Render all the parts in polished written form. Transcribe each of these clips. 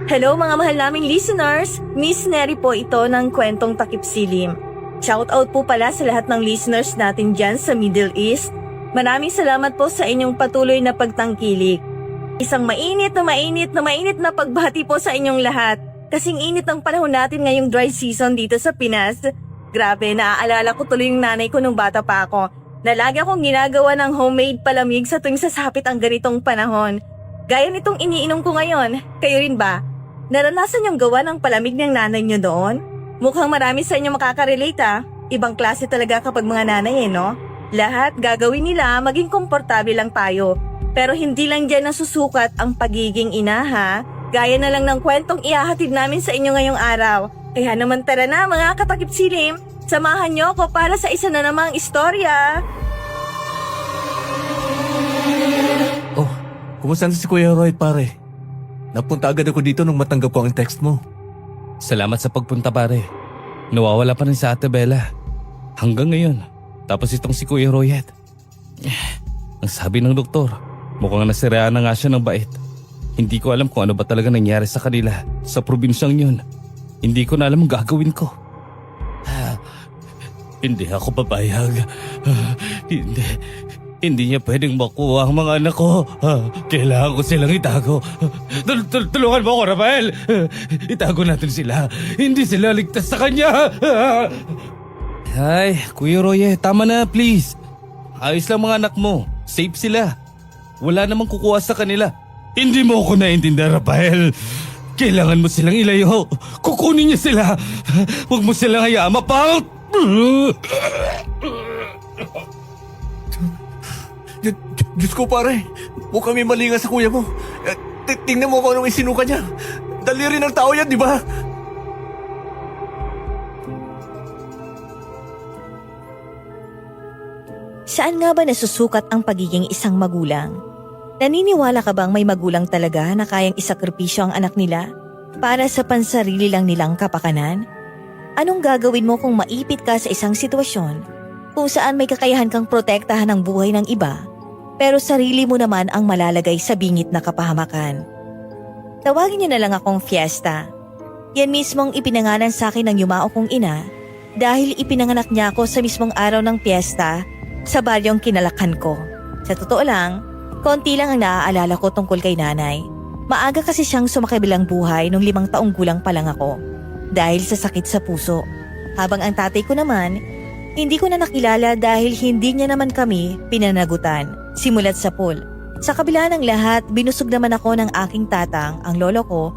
Hello mga mahal naming listeners! Miss Neri po ito ng Kwentong Takip Silim. Shoutout po pala sa lahat ng listeners natin dyan sa Middle East. Maraming salamat po sa inyong patuloy na pagtangkilik. Isang mainit na pagbati po sa inyong lahat. Kasing init ang panahon natin ngayong dry season dito sa Pinas. Grabe, naaalala ko tuloy yung nanay ko nung bata pa ako, na lagi akong ginagawa ng homemade palamig sa tuwing sasapit ang ganitong panahon. Gaya nitong iniinom ko ngayon, kayo rin ba? Naranasan niyong gawa ng palamig ng nanay niyo doon? Mukhang marami sa inyo makaka-relate ah. Ibang klase talaga kapag mga nanay no? Lahat gagawin nila maging komportable lang tayo. Pero hindi lang dyan nasusukat ang pagiging ina ha. Gaya na lang ng kwentong ihahatid namin sa inyo ngayong araw. Kaya naman tara na mga katakip silim. Samahan niyo ako para sa isa na namang istorya. Oh, kumusta na si Kuya Roy pare? Napunta agad ako dito nung matanggap ko ang text mo. Salamat sa pagpunta pare. Nawawala pa rin sa Ate Bella. Hanggang ngayon. Tapos itong si Kuya Royet. Ang sabi ng doktor, mukhang nasiraan na nga siya ng bait. Hindi ko alam kung ano ba talaga nangyari sa kanila sa probinsyang yun. Hindi ko na alam ang gagawin ko. Hindi ako papayag. Hindi niya pwedeng makuha ang mga anak ko. Kailangan ko silang itago. Tulungan mo ako, Rafael. Itago natin sila. Hindi sila ligtas sa kanya. Ay, Kuya Roye, tama na please. Ayos lang mga anak mo. Safe sila. Wala namang kukuha sa kanila. Hindi mo ako naiintindihan, Rafael. Kailangan mo silang ilayo. Kukunin niya sila. Huwag mo silang hayaan mapaut. Diyos ko pare, mukhang may mali nga sa kuya mo. Tingnan mo kung anong isinuka niya. Daliri ng tao yan, di ba? Saan nga ba nasusukat ang pagiging isang magulang? Naniniwala ka bang may magulang talaga na kayang isakripisyo ang anak nila para sa pansarili lang nilang kapakanan? Anong gagawin mo kung maipit ka sa isang sitwasyon kung saan may kakayahan kang protektahan ang buhay ng iba pero sarili mo naman ang malalagay sa bingit na kapahamakan? Tawagin niyo na lang akong Fiesta. Yan mismong ipinangalan sa akin ng yumao kong ina dahil ipinanganak niya ako sa mismong araw ng piyesta sa baryong kinalakhan ko. Sa totoo lang, konti lang ang naaalala ko tungkol kay nanay. Maaga kasi siyang sumakabilang buhay nung 5 taong gulang pa lang ako dahil sa sakit sa puso. Habang ang tatay ko naman, hindi ko na nakilala dahil hindi niya naman kami pinanagutan simulat sa pool. Sa kabila ng lahat, binusog naman ako ng aking tatang, ang lolo ko,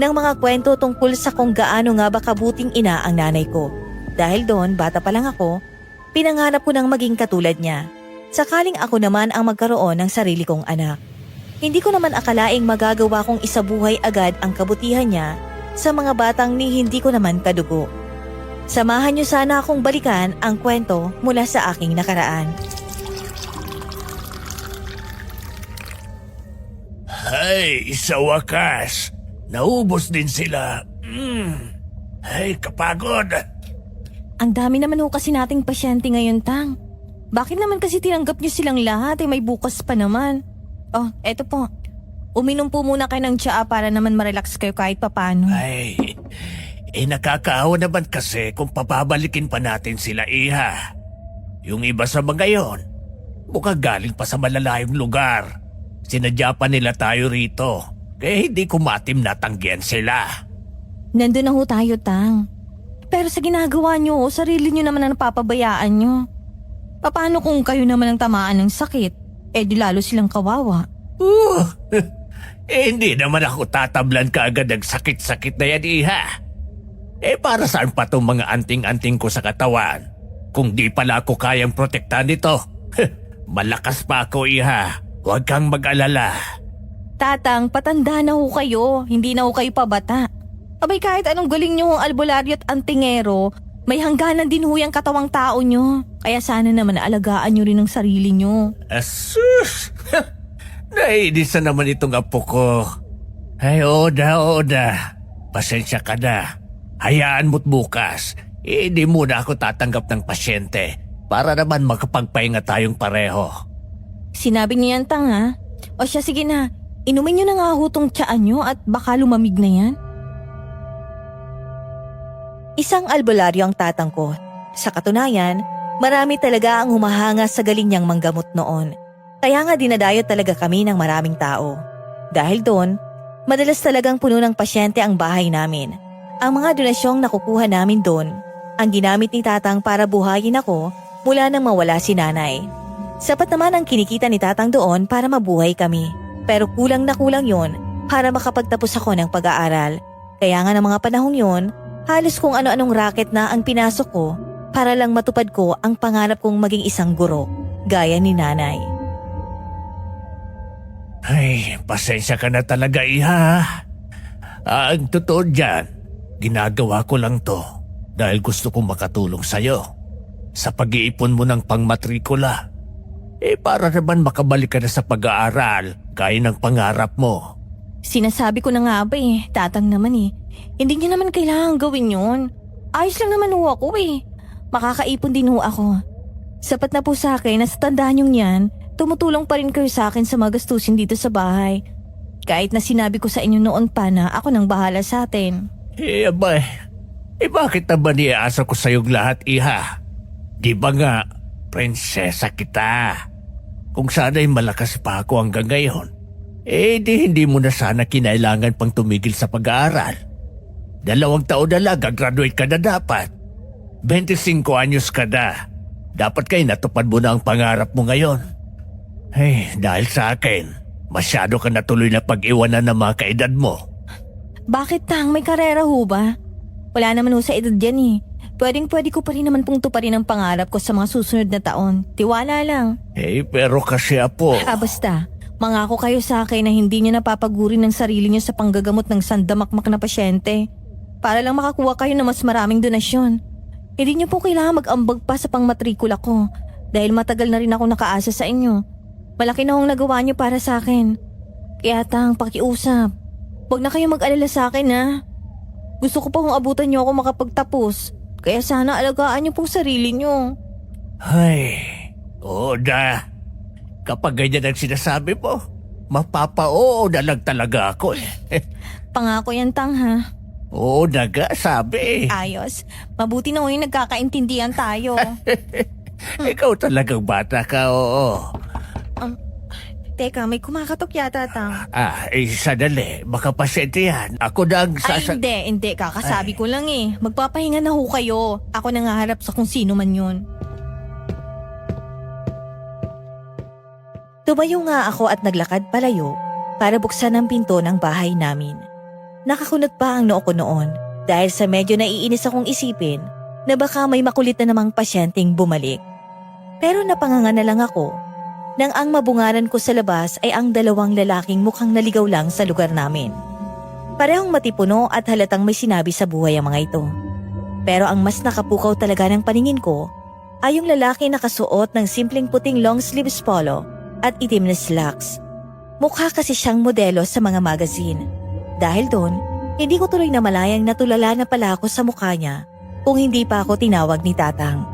ng mga kwento tungkol sa kung gaano nga ba kabuting ina ang nanay ko. Dahil doon, bata pa lang ako, pinangarap ko ng maging katulad niya. Sakaling ako naman ang magkaroon ng sarili kong anak. Hindi ko naman akalaing magagawa kong isabuhay agad ang kabutihan niya sa mga batang ni hindi ko naman kadugo. Samahan niyo sana akong balikan ang kwento mula sa aking nakaraan. Ay, sa wakas, naubos din sila. Ay, kapagod. Ang dami naman ho kasi nating pasyente ngayon, Tang. Bakit naman kasi tinanggap niyo silang lahat may bukas pa naman? Oh, eto po. Uminom po muna kayo ng tsaa para naman marelax kayo kahit papano. Ay, nakakaawa naman kasi kung papabalikin pa natin sila, iha. Yung iba sa mga yon, mukhang galing pa sa malalayong lugar. Sinadya pa nila tayo rito, kaya hindi ko matim natanggihan sila. Nandun na ho tayo, Tang. Pero sa ginagawa niyo, sarili niyo naman ang napapabayaan niyo. Paano kung kayo naman ang tamaan ng sakit? Di lalo silang kawawa. Hindi naman ako tatablan kaagad ng sakit-sakit na yan, iha. Para saan pa tong mga anting-anting ko sa katawan? Kung di pala ako kayang protektahan nito, malakas pa ako, iha. Huwag kang mag-alala. Tatang, patanda na ho kayo. Hindi na ho kayo pabata. Abay kahit anong galing niyo ang albularyo at antingero, may hangganan din ho yung katawang tao niyo. Kaya sana naman alagaan niyo rin ang sarili niyo. Asus! Nainis na naman itong apo ko. Ay, Oda. Pasensya ka na. Hayaan mo't bukas. Hindi muna ako tatanggap ng pasyente para naman makapagpahinga tayong pareho. Sinabi niyo yan, Tang ha? O siya, sige na. Inumin nyo na nga ho tong tiyaan nyo at baka lumamig na yan. Isang albularyo ang tatang ko. Sa katunayan, marami talaga ang humahanga sa galing niyang manggamot noon. Kaya nga dinadayo talaga kami ng maraming tao. Dahil doon, madalas talagang puno ng pasyente ang bahay namin. Ang mga donasyong nakukuha namin doon, ang ginamit ni tatang para buhayin ako mula nang mawala si nanay. Sapat naman ang kinikita ni tatang doon para mabuhay kami. Pero kulang na kulang yon para makapagtapos ako ng pag-aaral. Kaya nga ng mga panahong yon, halos kung ano-anong racket na ang pinasok ko para lang matupad ko ang pangarap kong maging isang guro, gaya ni nanay. Ay, pasensya ka na talaga, iha. Ang totoo dyan, ginagawa ko lang to dahil gusto kong makatulong sa'yo sa pag-iipon mo ng pangmatrikula. Para naman makabalik ka na sa pag-aaral gaya ng pangarap mo. Sinasabi ko na nga ba tatang naman Hindi niya naman kailangan gawin yun. Ayos lang naman ho ako Makakaipon din ho ako. Sapat na po sa akin na sa tandaan yung yan, tumutulong pa rin kayo sa akin sa mga gastusin dito sa bahay. Kahit na sinabi ko sa inyo noon pa na ako nang bahala sa atin. Abay, bakit naman iasa ko sa'yong lahat, iha? Di ba nga, prinsesa kita? Kung sana'y malakas pa ako hanggang ngayon, hindi mo na sana kinailangan pang tumigil sa pag-aaral. 2 taon na lang, gagraduate ka na dapat. 25 anyos ka na. Dapat kayo natupad mo na ang pangarap mo ngayon. Dahil sa akin, masyado ka natuloy na pag-iwanan ng mga kaedad mo. Bakit tang? May karera ho ba? Wala naman ho sa edad yan Pwedeng-pwede ko pa rin naman pong tuparin ang pangarap ko sa mga susunod na taon. Tiwala lang. Pero kasi apo... Basta. Mangako kayo sa akin na hindi niyo napapagurin ng sarili niyo sa panggagamot ng sandamakmak na pasyente. Para lang makakuha kayo ng mas maraming donasyon. Hindi niyo po kailangan mag-ambag pa sa pangmatrikula ko. Dahil matagal na rin ako nakaasa sa inyo. Malaki na hong nagawa niyo para sa akin. Kaya tang, pakiusap. Huwag na kayo mag-alala sa akin Gusto ko pa hong abutan niyo ako makapagtapos. Kaya sana alagaan niyo pong sarili niyo. Oda. Kapag ganyan ang sinasabi mo, mapapa-oo na lang talaga ako Pangako yan tang Oo naga, sabi. Ayos. Mabuti na yung nagkakaintindihan tayo. Ikaw talagang bata ka, oo. Teka, may kumakatok yata tang. Sadali. Baka pasyente yan. Ako na ang Hindi. Kakasabi ko lang Magpapahinga na ho kayo. Ako nangaharap sa kung sino man yun. Tumayo nga ako at naglakad palayo para buksan ang pinto ng bahay namin. Nakakunot pa ang noo ko noon dahil sa medyo naiinis akong isipin na baka may makulit na namang pasyenteng bumalik. Pero napanganga na lang ako nang ang mabungaran ko sa labas ay ang 2 lalaking mukhang naligaw lang sa lugar namin. Parehong matipuno at halatang may sinabi sa buhay ang mga ito. Pero ang mas nakapukaw talaga ng paningin ko ay yung lalaki nakasuot ng simpleng puting long sleeves polo at itim na slacks. Mukha kasi siyang modelo sa mga magazine. Dahil doon, hindi ko tuloy na malayang natulala na pala ako sa mukha niya kung hindi pa ako tinawag ni tatang.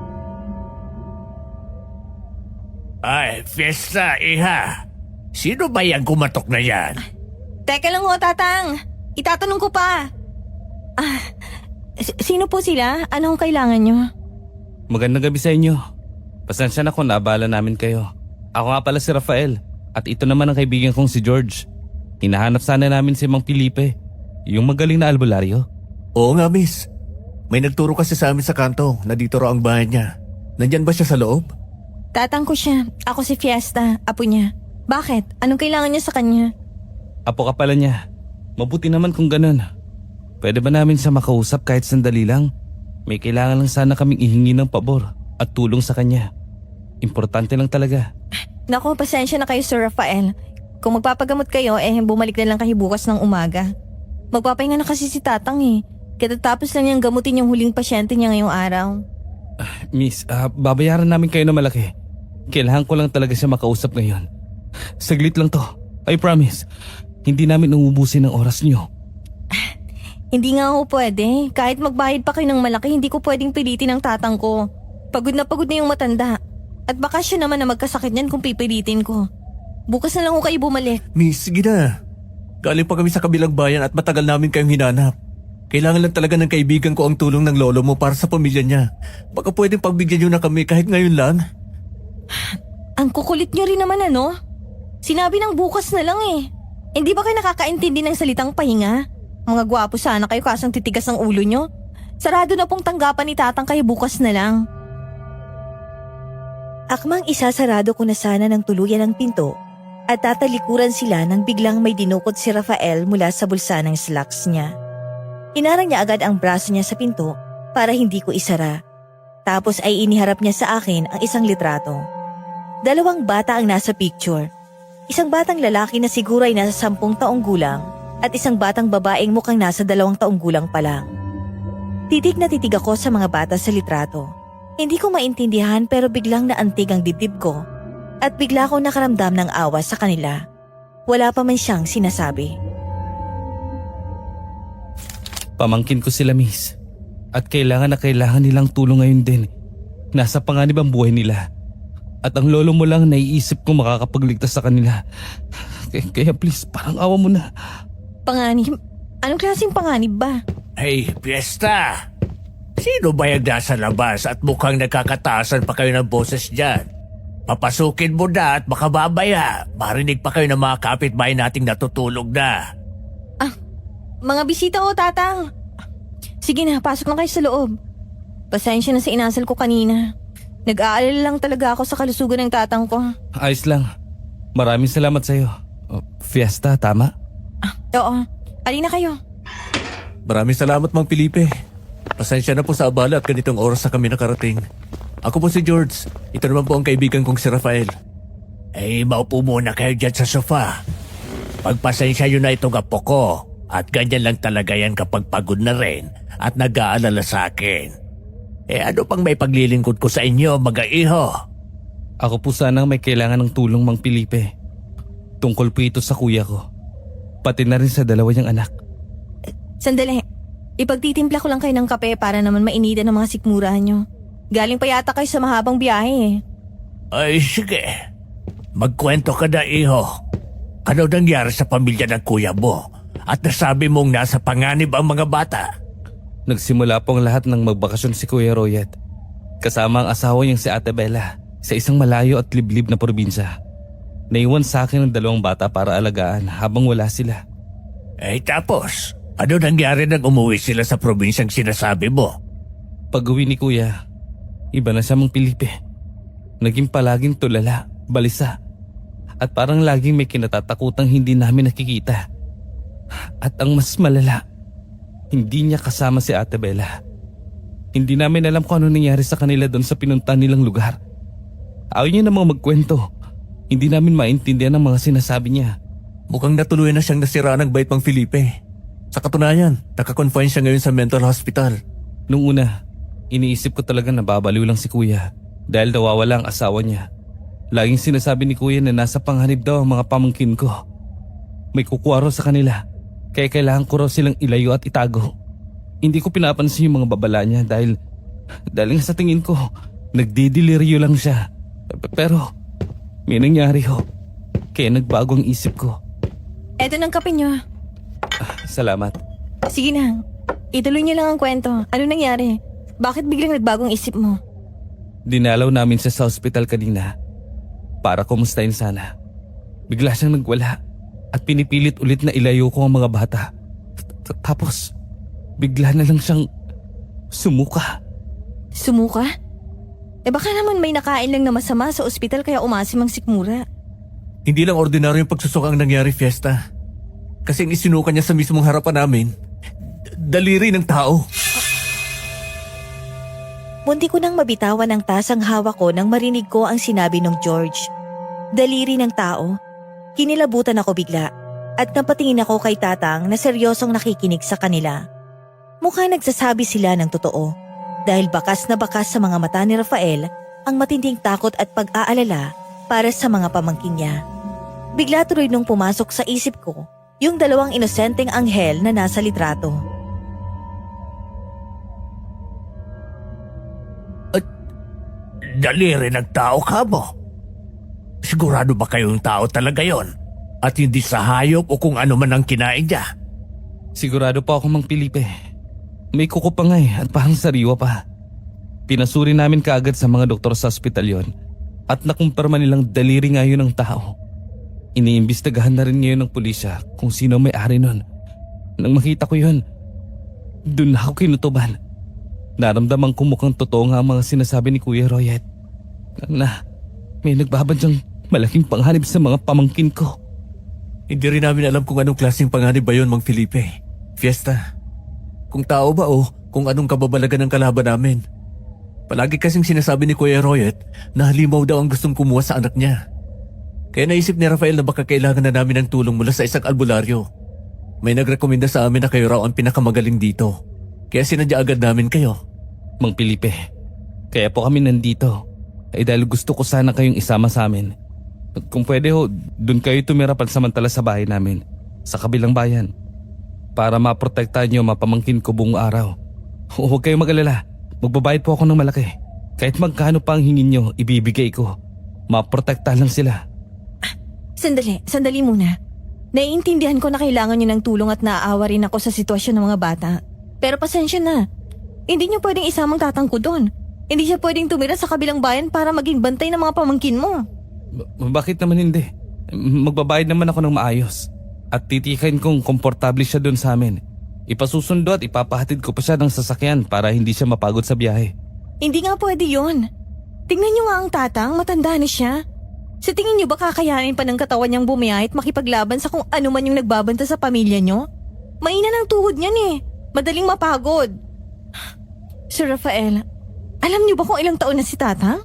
Fiesta, iha. Sino ba yung kumatok na yan? Teka lang ho, tatang. Itatanong ko pa. Sino po sila? Anong kailangan nyo? Magandang gabi sa inyo. Pasensya na kung naabala namin kayo. Ako nga pala si Rafael at ito naman ang kaibigan kong si George. Hinahanap sana namin si Mang Felipe, yung magaling na albularyo. Oo nga, miss. May nagturo kasi sa amin sa kanto na dito raw ang bahay niya. Nandyan ba siya sa loob? Tatang ko siya. Ako si Fiesta, apo niya. Bakit? Anong kailangan niya sa kanya? Apo ka pala niya. Mabuti naman kung ganun. Pwede ba namin siya makausap kahit sandali lang? May kailangan lang sana kaming ihingi ng pabor at tulong sa kanya. Importante lang talaga. Naku, pasensya na kayo Sir Rafael. Kung magpapagamot kayo, bumalik na lang kayo bukas ng umaga. Magpapahinga na kasi si tatang Katatapos lang niyang gamutin yung huling pasyente niya ngayong araw. Miss, babayaran namin kayo na malaki. Kailangan ko lang talaga siya makausap ngayon. Saglit lang to. I promise. Hindi namin uubusin ang oras niyo. Hindi nga ho pwede. Kahit magbayad pa kayo ng malaki, hindi ko pwedeng pilitin ang tatang ko. Pagod na yung matanda. At baka siya naman na magkasakit niyan kung pipilitin ko. Bukas na lang ko kayo bumalik. Miss, sige na. Galing pa kami sa kabilang bayan at matagal namin kayong hinanap. Kailangan lang talaga ng kaibigan ko ang tulong ng lolo mo para sa pamilya niya. Baka pwedeng pagbigyan niyo na kami kahit ngayon lang. Ang kukulit nyo rin naman ano? Sinabi ng bukas na lang eh. Hindi ba kayo nakakaintindi ng salitang pahinga? Mga gwapo sana kayo kasang titigas ang ulo nyo. Sarado na pong tanggapan ni tatang kayo bukas na lang. Akmang isasarado ko na sana ng tuluyan ang pinto at tatalikuran sila nang biglang may dinukot si Rafael mula sa bulsa ng slacks niya. Hinarang niya agad ang braso niya sa pinto para hindi ko isara. Tapos ay iniharap niya sa akin ang isang litrato. 2 bata ang nasa picture. Isang batang lalaki na siguro ay nasa 10 taong gulang at isang batang babaeng mukhang nasa 2 taong gulang pa lang. Titig na titig ako sa mga bata sa litrato. Hindi ko maintindihan pero biglang naantig ang dibdib ko at bigla ko nakaramdam ng awa sa kanila. Wala pa man siyang sinasabi. Pamangkin ko sila, miss. At kailangan na kailangan nilang tulong ngayon din. Nasa panganib ang buhay nila. At ang lolo mo lang naiisip ko makakapagligtas sa kanila. Kaya please, parang awa mo na. Panganib? Anong klaseng panganib ba? Hey, Fiesta! Sino ba yung nasa labas at mukhang nagkakataasan pa kayo ng boses dyan? Papasukin mo na at baka mamaya marinig pa kayo ng mga kapitbahay nating natutulog na. Mga bisita o tatang. Sige na, pasok na kayo sa loob. Pasensya na sa inasal ko kanina. Nag-aalala lang talaga ako sa kalusugan ng tatang ko. Ayos lang. Maraming salamat sa'yo. Fiesta, tama? Oo, alina kayo. Maraming salamat, Mang Felipe. Pasensya na po sa abala at ganitong oras na kami nakarating. Ako po si George. Ito naman po ang kaibigan kong si Rafael. Eh, maupo muna kayo dyan sa sofa. Pagpasensya yun na itong apo ko. At ganyan lang talaga yan kapag pagod na rin at nag-aalala sa akin. Eh ano pang may paglilingkod ko sa inyo, mag-aiho? Ako po sanang may kailangan ng tulong, Mang Felipe. Tungkol po ito sa kuya ko. Pati na rin sa 2 niyang anak. Sandali, ipagtitimpla ko lang kayo ng kape para naman mainitan ng mga sikmurahan nyo. Galing pa yata kayo sa mahabang biyahe eh. Ay sige, magkwento ka na iho. Ano nangyari sa pamilya ng kuya mo? At nasabi mong nasa panganib ang mga bata. Nagsimula po ang lahat ng magbakasyon si Kuya Royet. Kasama ang asawa niyang si Ate Bella sa isang malayo at liblib na probinsya. Naiwan sa akin ang 2 bata para alagaan habang wala sila. Eh tapos, ano nangyari nang umuwi sila sa probinsyang sinasabi mo? Pag-uwi ni Kuya, iba na siya, Mang Felipe. Naging palaging tulala, balisa. At parang laging may kinatatakutang hindi namin nakikita. At ang mas malala, hindi niya kasama si Ate Bella. Hindi namin alam kung ano nangyari sa kanila doon sa pinuntahan nilang lugar. Ayaw niya namang magkwento. Hindi namin maintindihan ang mga sinasabi niya. Mukhang natuluyan na siyang nasira ng bait, Mang Felipe. Sa katunayan, nakakonfine siya ngayon sa mental hospital. Nung una, iniisip ko talaga na babaliw lang si Kuya dahil nawawala ang asawa niya. Laging sinasabi ni Kuya na nasa panganib daw ang mga pamangkin ko. May kukwaro sa kanila. Kaya kailangan ko raw silang ilayo at itago. Hindi ko pinapansin yung mga babala niya dahil nga sa tingin ko, nagdidiliryo lang siya. Pero may nangyari ho. Kaya nagbago ang isip ko. Eto ng kape nyo. Salamat. Sige na, ituloy niyo lang ang kwento. Ano nangyari? Bakit biglang nagbagong isip mo? Dinalaw namin siya sa ospital kanina para kumustahin sana. Bigla siyang nagwala. At pinipilit ulit na ilayo ko ang mga bata. Tapos, bigla na lang siyang sumuka. Sumuka? Eh baka naman may nakain lang na masama sa ospital kaya umasim ang sikmura. Hindi lang ordinaryong pagsusuka ang nangyari, Fiesta. Kasi ang isinuka niya sa mismong harapan namin, daliri ng tao. Munti ko nang mabitawan ang tasang hawak ko nang marinig ko ang sinabi ng George. Daliri ng tao? Kinilabutan ako bigla at napatingin ako kay tatang na seryosong nakikinig sa kanila. Mukhang nagsasabi sila ng totoo dahil bakas na bakas sa mga mata ni Rafael ang matinding takot at pag-aalala para sa mga pamangkin niya. Bigla tuloy nung pumasok sa isip ko yung 2 inosenteng anghel na nasa litrato. Daliri ng tao ka mo? Sigurado ba kayong tao talaga yon? At hindi sa hayop o kung ano man ang kinain niya? Sigurado po ako, Mang Felipe. May kuko pa nga at parang sariwa pa. Pinasuri namin kaagad sa mga doktor sa ospital yon at nakumpirma nilang daliri nga yun ng tao. Iniimbestigahan na rin ngayon ng pulisya kung sino may-ari nun. Nang makita ko yun, dun ako kinutuban. Naramdaman ko mukhang totoo nga ang mga sinasabi ni Kuya Royet. Na may nagbabadyang malaking panganib sa mga pamangkin ko. Hindi rin namin alam kung anong klaseng panganib ba yun, Mang Felipe. Fiesta. Kung tao ba o kung anong kababalagan ng kalaban namin. Palagi kasing sinasabi ni Kuya Royet na halimaw daw ang gustong kumuha sa anak niya. Kaya naisip ni Rafael na baka kailangan na namin ng tulong mula sa isang albularyo. May nagrekomenda sa amin na kayo raw ang pinakamagaling dito. Kaya sinadya agad namin kayo. Mang Felipe, kaya po kami nandito. Ay dahil gusto ko sana kayong isama sa amin. Kung pwede ho, dun kayo tumira pansamantala sa bahay namin, sa kabilang bayan. Para maprotektahan niyo mapamangkin ko buong araw. Huwag kayong mag-alala, magbabayad po ako ng malaki. Kahit magkano pa ang hingin niyo, ibibigay ko. Maprotektahan lang sila. Sandali muna. Naiintindihan ko na kailangan niyo ng tulong at naaawa rin ako sa sitwasyon ng mga bata. Pero pasensya na. Hindi niyo pwedeng isamang tatang ko doon. Hindi siya pwedeng tumira sa kabilang bayan para maging bantay ng mga pamangkin mo. Bakit naman hindi? Magbabayad naman ako ng maayos. At titikan kung komportable siya doon sa amin. Ipasusundo at ipapahatid ko pa siya ng sasakyan para hindi siya mapagod sa biyahe. Hindi nga pwede yun. Tingnan niyo nga ang tatang, matanda na siya. Sa tingin niyo ba kakayanin pa ng katawan niyang bumiyahe at makipaglaban sa kung ano man yung nagbabanta sa pamilya niyo? Mahina ng tuhod niyan eh. Madaling mapagod. Sir Rafael, alam niyo ba kung ilang taon na si tatang?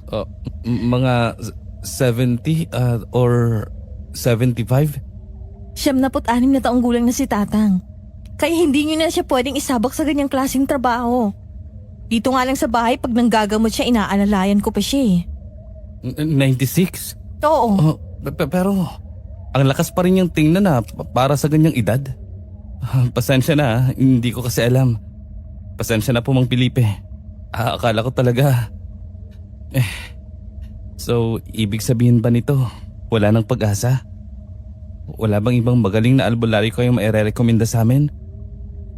Mga 70 or 75? 76 na taong gulang na si tatang. Kaya hindi niyo na siya pwedeng isabak sa ganyang klaseng trabaho. Dito nga lang sa bahay pag nanggagamot siya inaalalayan ko pa siya eh. 96? Oo. Pero ang lakas pa rin yung tingnan na para sa ganyang edad. Pasensya na, hindi ko kasi alam. Pasensya na po, Mang Felipe. Akala ko talaga. So, ibig sabihin ba nito, wala nang pag-asa? Wala bang ibang magaling na albularyo kayong maire-recommenda sa amin?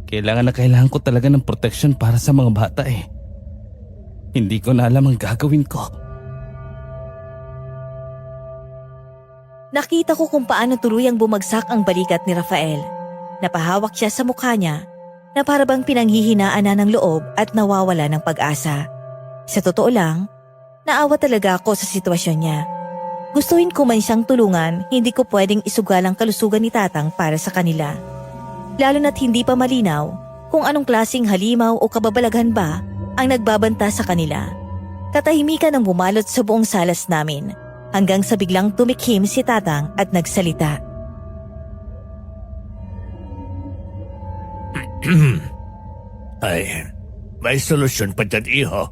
Kailangan na kailangan ko talaga ng protection para sa mga bata eh. Hindi ko na alam ang gagawin ko. Nakita ko kung paano tuluyang bumagsak ang balikat ni Rafael. Napahawak siya sa mukha niya na parabang pinanghihinaan na ng loob at nawawala ng pag-asa. Sa totoo lang, naawa talaga ako sa sitwasyon niya. Gustuhin ko man siyang tulungan, hindi ko pwedeng isugal ang kalusugan ni tatang para sa kanila. Lalo na't hindi pa malinaw kung anong klaseng halimaw o kababalaghan ba ang nagbabanta sa kanila. Katahimikan ang bumalot sa buong salas namin hanggang sa biglang tumikhim si tatang at nagsalita. Ay, may solusyon pa dyan, iho.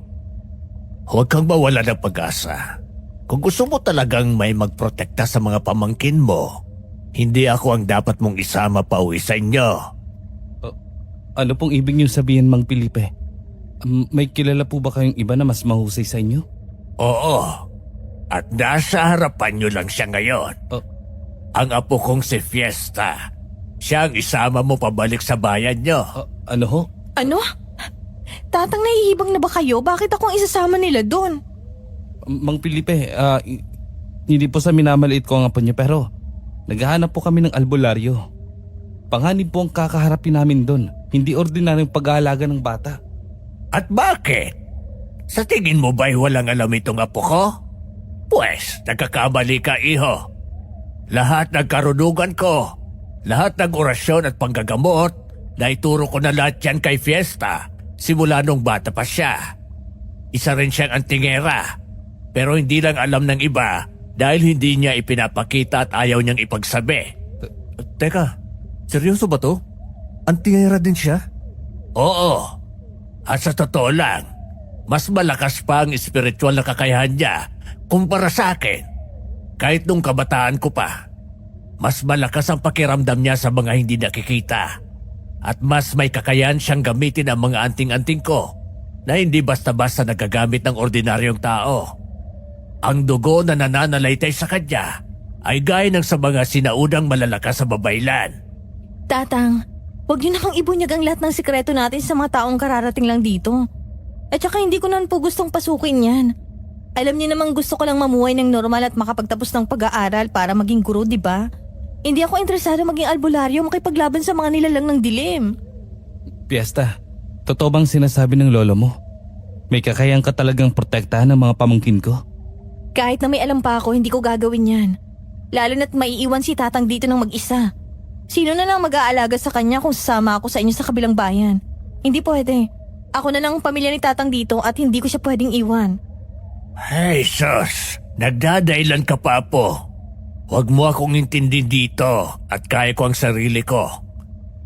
Huwag kang mawala ng pag-asa. Kung gusto mo talagang may magprotekta sa mga pamangkin mo, hindi ako ang dapat mong isama pa uwi sa inyo. Ano pong ibig niyo sabihin, Mang Felipe? May kilala po ba kayong iba na mas mahusay sa inyo? Oo. At nasa harapan nyo lang siya ngayon. Ang apo kong si Fiesta. Siya ang isama mo pabalik sa bayan nyo. Ano ho? Ano? Tatang, nahihibang na ba kayo? Bakit akong isasama nila doon? Mang Felipe, hindi po sa minamaliit ko ang apo niyo pero naghahanap po kami ng albularyo. Panganib po ang kakaharapin namin doon. Hindi ordinaryong pag-aalaga ng bata. At bakit? Sa tingin mo ba'y walang alam itong apo ko? Pwes, nagkakamali ka, iho. Lahat ng karunugan ko, lahat ng orasyon at panggagamot, naituro ko na lahat yan kay Fiesta simula nung bata pa siya. Isa rin siyang antingera, pero hindi lang alam ng iba dahil hindi niya ipinapakita at ayaw niyang ipagsabi. Teka, seryoso ba to? Antingera din siya? Oo. At sa totoo lang, mas malakas pa ang espiritual na kakayahan niya kumpara sa akin. Kahit nung kabataan ko pa, mas malakas ang pakiramdam niya sa mga hindi nakikita. At mas may kakayahan siyang gamitin ang mga anting-anting ko na hindi basta-basta nagagamit ng ordinaryong tao. Ang dugo na nananalaytay sa kanya ay gaya ng sa mga sinaunang malalakas sa babaylan. Tatang, huwag niyo namang ibunyag ang lahat ng sikreto natin sa mga taong kararating lang dito. At saka hindi ko naman po gustong pasukin yan. Alam niyo namang gusto ko lang mamuhay ng normal at makapagtapos ng pag-aaral para maging guro, di ba? Hindi ako interesado maging albularyo makipaglaban sa mga nilalang ng dilim. Fiesta, totoo bang sinasabi ng lolo mo? May kakayang ka talagang protektahan ng mga pamangkin ko? Kahit na may alam pa ako, hindi ko gagawin yan. Lalo na't maiiwan si tatang dito ng mag-isa. Sino na lang mag-aalaga sa kanya kung sasama ako sa inyo sa kabilang bayan? Hindi pwede. Ako na lang ang pamilya ni tatang dito at hindi ko siya pwedeng iwan. Hey, sus! Nagdadailan ka pa po. Huwag mo akong intindi dito at kaya ko ang sarili ko.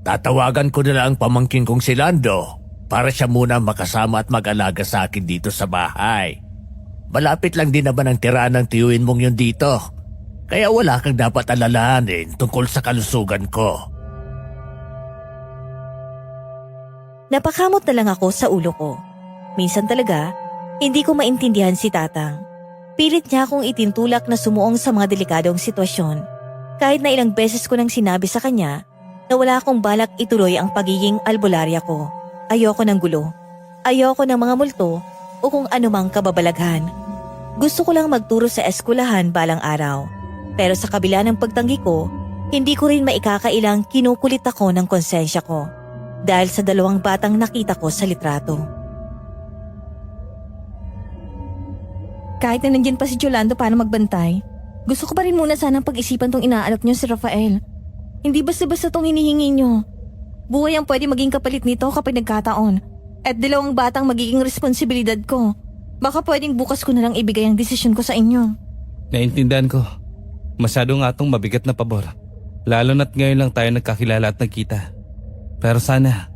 Tatawagan ko na lang ang pamangkin kong si Lando para siya muna makasama at mag-alaga sa akin dito sa bahay. Malapit lang din naman ang tiraan ng tiyuin mong yun dito. Kaya wala kang dapat alalahanin tungkol sa kalusugan ko. Napakamot na lang ako sa ulo ko. Minsan talaga, hindi ko maintindihan si tatang. Pilit niya akong itintulak na sumuong sa mga delikadong sitwasyon. Kahit na ilang beses ko nang sinabi sa kanya na wala akong balak ituloy ang pagiging albularya ko. Ayoko ng gulo. Ayoko ng mga multo o kung anumang kababalaghan. Gusto ko lang magturo sa eskwelahan balang araw. Pero sa kabila ng pagtanggi ko, hindi ko rin maikakailang kinukulit ako ng konsensya ko. Dahil sa 2 batang nakita ko sa litrato. Kahit na nandyan pa si Yolando para magbantay, gusto ko pa rin muna sanang pag-isipan tong inaalok niyo si Rafael. Hindi basta-basta tong hinihingi niyo. Buhay ang pwede maging kapalit nito kapag nagkataon. At 2 batang magiging responsibilidad ko. Baka pwedeng bukas ko na lang ibigay ang desisyon ko sa inyo. Naintindihan ko. Masyado nga itong mabigat na pabor. Lalo na't ngayon lang tayo nagkakilala at nagkita. Pero sana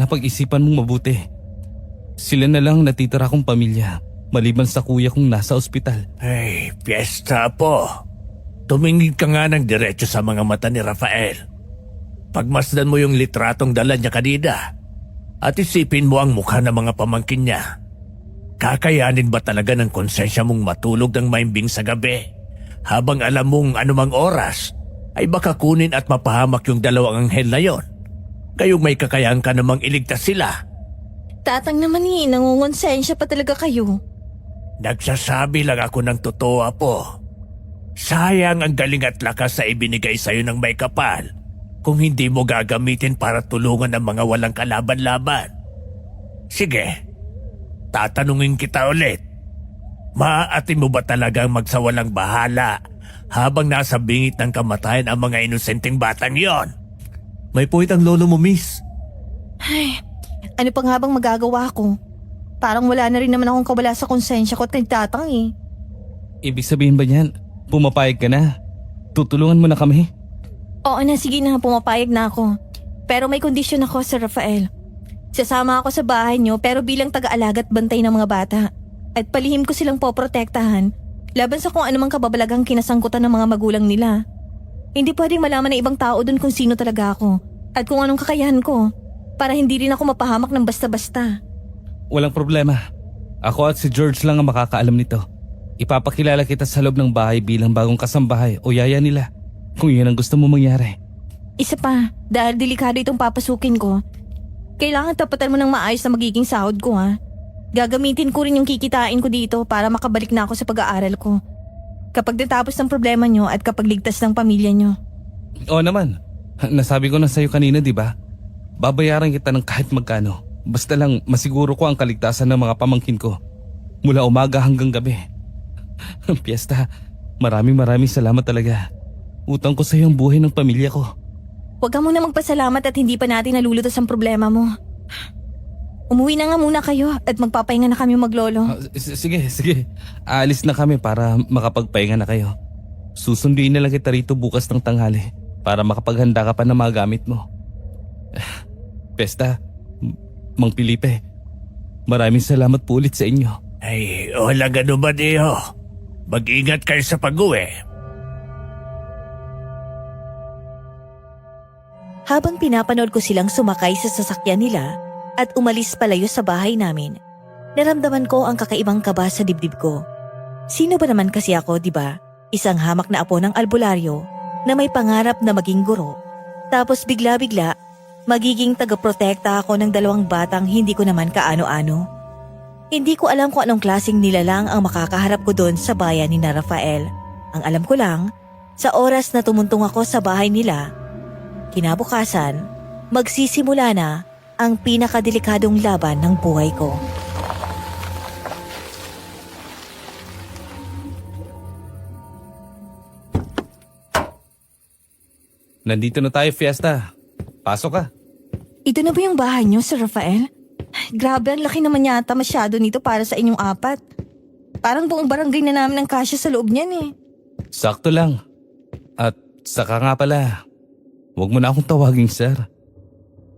pag-isipan mong mabuti. Sila na lang natitira kong pamilya. Maliban sa kuya kong nasa ospital. Hey, Fiesta po. Tumingin ka nga ng diretso sa mga mata ni Rafael. Pagmasdan mo yung litratong dala niya kanina at isipin mo ang mukha ng mga pamangkin niya. Kakayanin ba talaga ng konsensya mong matulog ng maimbing sa gabi habang alam mong anumang oras ay baka kunin at mapahamak yung 2 anghel na yon? Kayong may kakayahan ka namang iligtas sila. Tatang naman nangungonsensya pa talaga kayo. Nagsasabi lang ako ng totoo po. Sayang ang galing at lakas na ibinigay sa'yo ng may kapal kung hindi mo gagamitin para tulungan ang mga walang kalaban-laban. Sige, tatanungin kita ulit. Maaatin mo ba talagang magsawalang bahala habang nasa bingit ng kamatayan ang mga inosenteng batang yon? May point ang lolo mo, miss. Ay, ano pa nga bang magagawa ko? Parang wala na rin naman akong kawala sa konsensya ko at kay tatang eh. Ibig sabihin ba niyan, pumapayag ka na? Tutulungan mo na kami? Oo na, sige na, pumapayag na ako. Pero may kondisyon ako, Sir Rafael. Sasama ako sa bahay niyo pero bilang taga-alaga at bantay ng mga bata. At palihim ko silang poprotektahan laban sa kung anumang kababalagang kinasangkutan ng mga magulang nila. Hindi pwedeng malaman ng ibang tao dun kung sino talaga ako at kung anong kakayahan ko para hindi rin ako mapahamak ng basta-basta. Walang problema. Ako at si George lang ang makakaalam nito. Ipapakilala kita sa loob ng bahay bilang bagong kasambahay o yaya nila kung yun ang gusto mo mangyari. Isa pa, dahil delikado itong papasukin ko, kailangan tapatan mo ng maayos na magiging sahod ko ha. Gagamitin ko rin yung kikitain ko dito para makabalik na ako sa pag-aaral ko. Kapag natapos ng problema nyo at kapag ligtas ng pamilya nyo. Oo naman. Nasabi ko na sa'yo kanina, di ba? Babayaran kita ng kahit magkano. Basta lang masiguro ko ang kaligtasan ng mga pamangkin ko. Mula umaga hanggang gabi. Fiesta, maraming salamat talaga. Utang ko sa'yo ang buhay ng pamilya ko. Huwag ka muna magpasalamat at hindi pa natin nalulutas ang problema mo. Umuwi na nga muna kayo at magpapahinga na kami maglolo. Sige. Aalis na kami para makapagpahinga na kayo. Susunduin na lang kita rito bukas ng tanghali para makapaghanda ka pa ng mga gamit mo. Fiesta, Mang Felipe, maraming salamat po ulit sa inyo. Ay, walang anuman iho. Mag-ingat kayo sa pag-uwi. Habang pinapanood ko silang sumakay sa sasakyan nila at umalis palayo sa bahay namin, naramdaman ko ang kakaibang kaba sa dibdib ko. Sino ba naman kasi ako, di ba? Isang hamak na apo ng albularyo na may pangarap na maging guro. Tapos bigla-bigla, magiging tagaprotekta ako ng 2 batang hindi ko naman kaano-ano. Hindi ko alam kung anong klaseng nilalang ang makakaharap ko doon sa bayan ni na Rafael. Ang alam ko lang, sa oras na tumuntong ako sa bahay nila, kinabukasan, magsisimula na ang pinakadelikadong laban ng buhay ko. Nandito na tayo, Fiesta. Pasok ka. Ito na ba yung bahay niyo, Sir Rafael? Ay, grabe, ang laki naman yata masyado nito para sa inyong 4. Parang buong barangay na namin ang kasya sa loob niyan eh. Sakto lang. At saka nga pala, huwag mo na akong tawaging sir.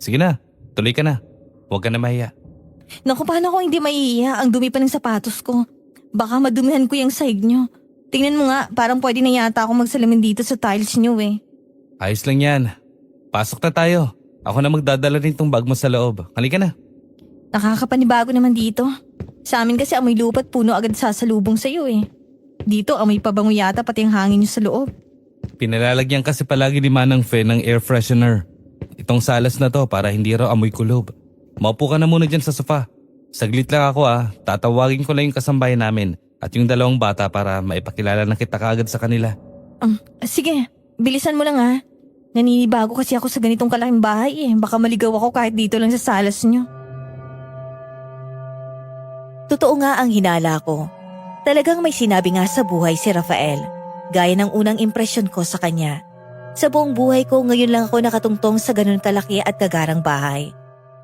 Sige na, tuloy ka na. Huwag ka na mahiya. Naku, paano ko hindi maiiya? Ang dumi pa ng sapatos ko. Baka madumihan ko yung sahig niyo. Tingnan mo nga, parang pwede na yata ako magsalamin dito sa tiles niyo eh. Ayos lang yan. Pasok na tayo. Ako na magdadala rin tong bag mo sa loob. Halika na. Nakakapanibago naman dito. Sa amin kasi amoy lupa at puno agad sasalubong sa iyo eh. Dito amoy pabango yata pati ang hangin niyo sa loob. Pinalalagyan kasi palagi ni Manang Fe ng air freshener. Itong salas na to para hindi raw amoy kulob. Maupo ka na muna dyan sa sofa. Saglit lang ako tatawagin ko lang yung kasambahay namin at yung 2 bata para maipakilala na kita kaagad sa kanila. Sige, bilisan mo lang Naninibago kasi ako sa ganitong kalaking bahay eh. Baka maligaw ako kahit dito lang sa salas niyo. Totoo nga ang hinala ko. Talagang may sinabi nga sa buhay si Rafael. Gaya ng unang impresyon ko sa kanya. Sa buong buhay ko ngayon lang ako nakatungtong sa ganun kalaki at kagarang bahay.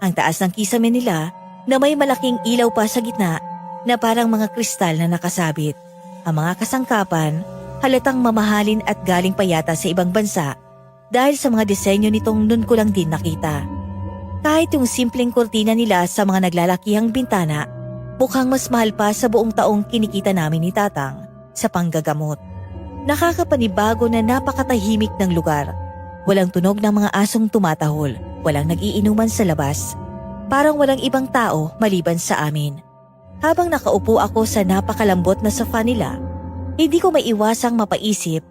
Ang taas ng kisame nila na may malaking ilaw pa sa gitna na parang mga kristal na nakasabit. Ang mga kasangkapan halatang mamahalin at galing pa yata sa ibang bansa dahil sa mga disenyo nitong nun ko lang din nakita. Kahit yung simpleng kurtina nila sa mga naglalakihang bintana, mukhang mas mahal pa sa buong taong kinikita namin ni Tatang sa panggagamot. Nakakapanibago na napakatahimik ng lugar. Walang tunog ng mga asong tumatahol, walang nagiinuman sa labas. Parang walang ibang tao maliban sa amin. Habang nakaupo ako sa napakalambot na sofa nila, hindi ko maiwasang mapaisip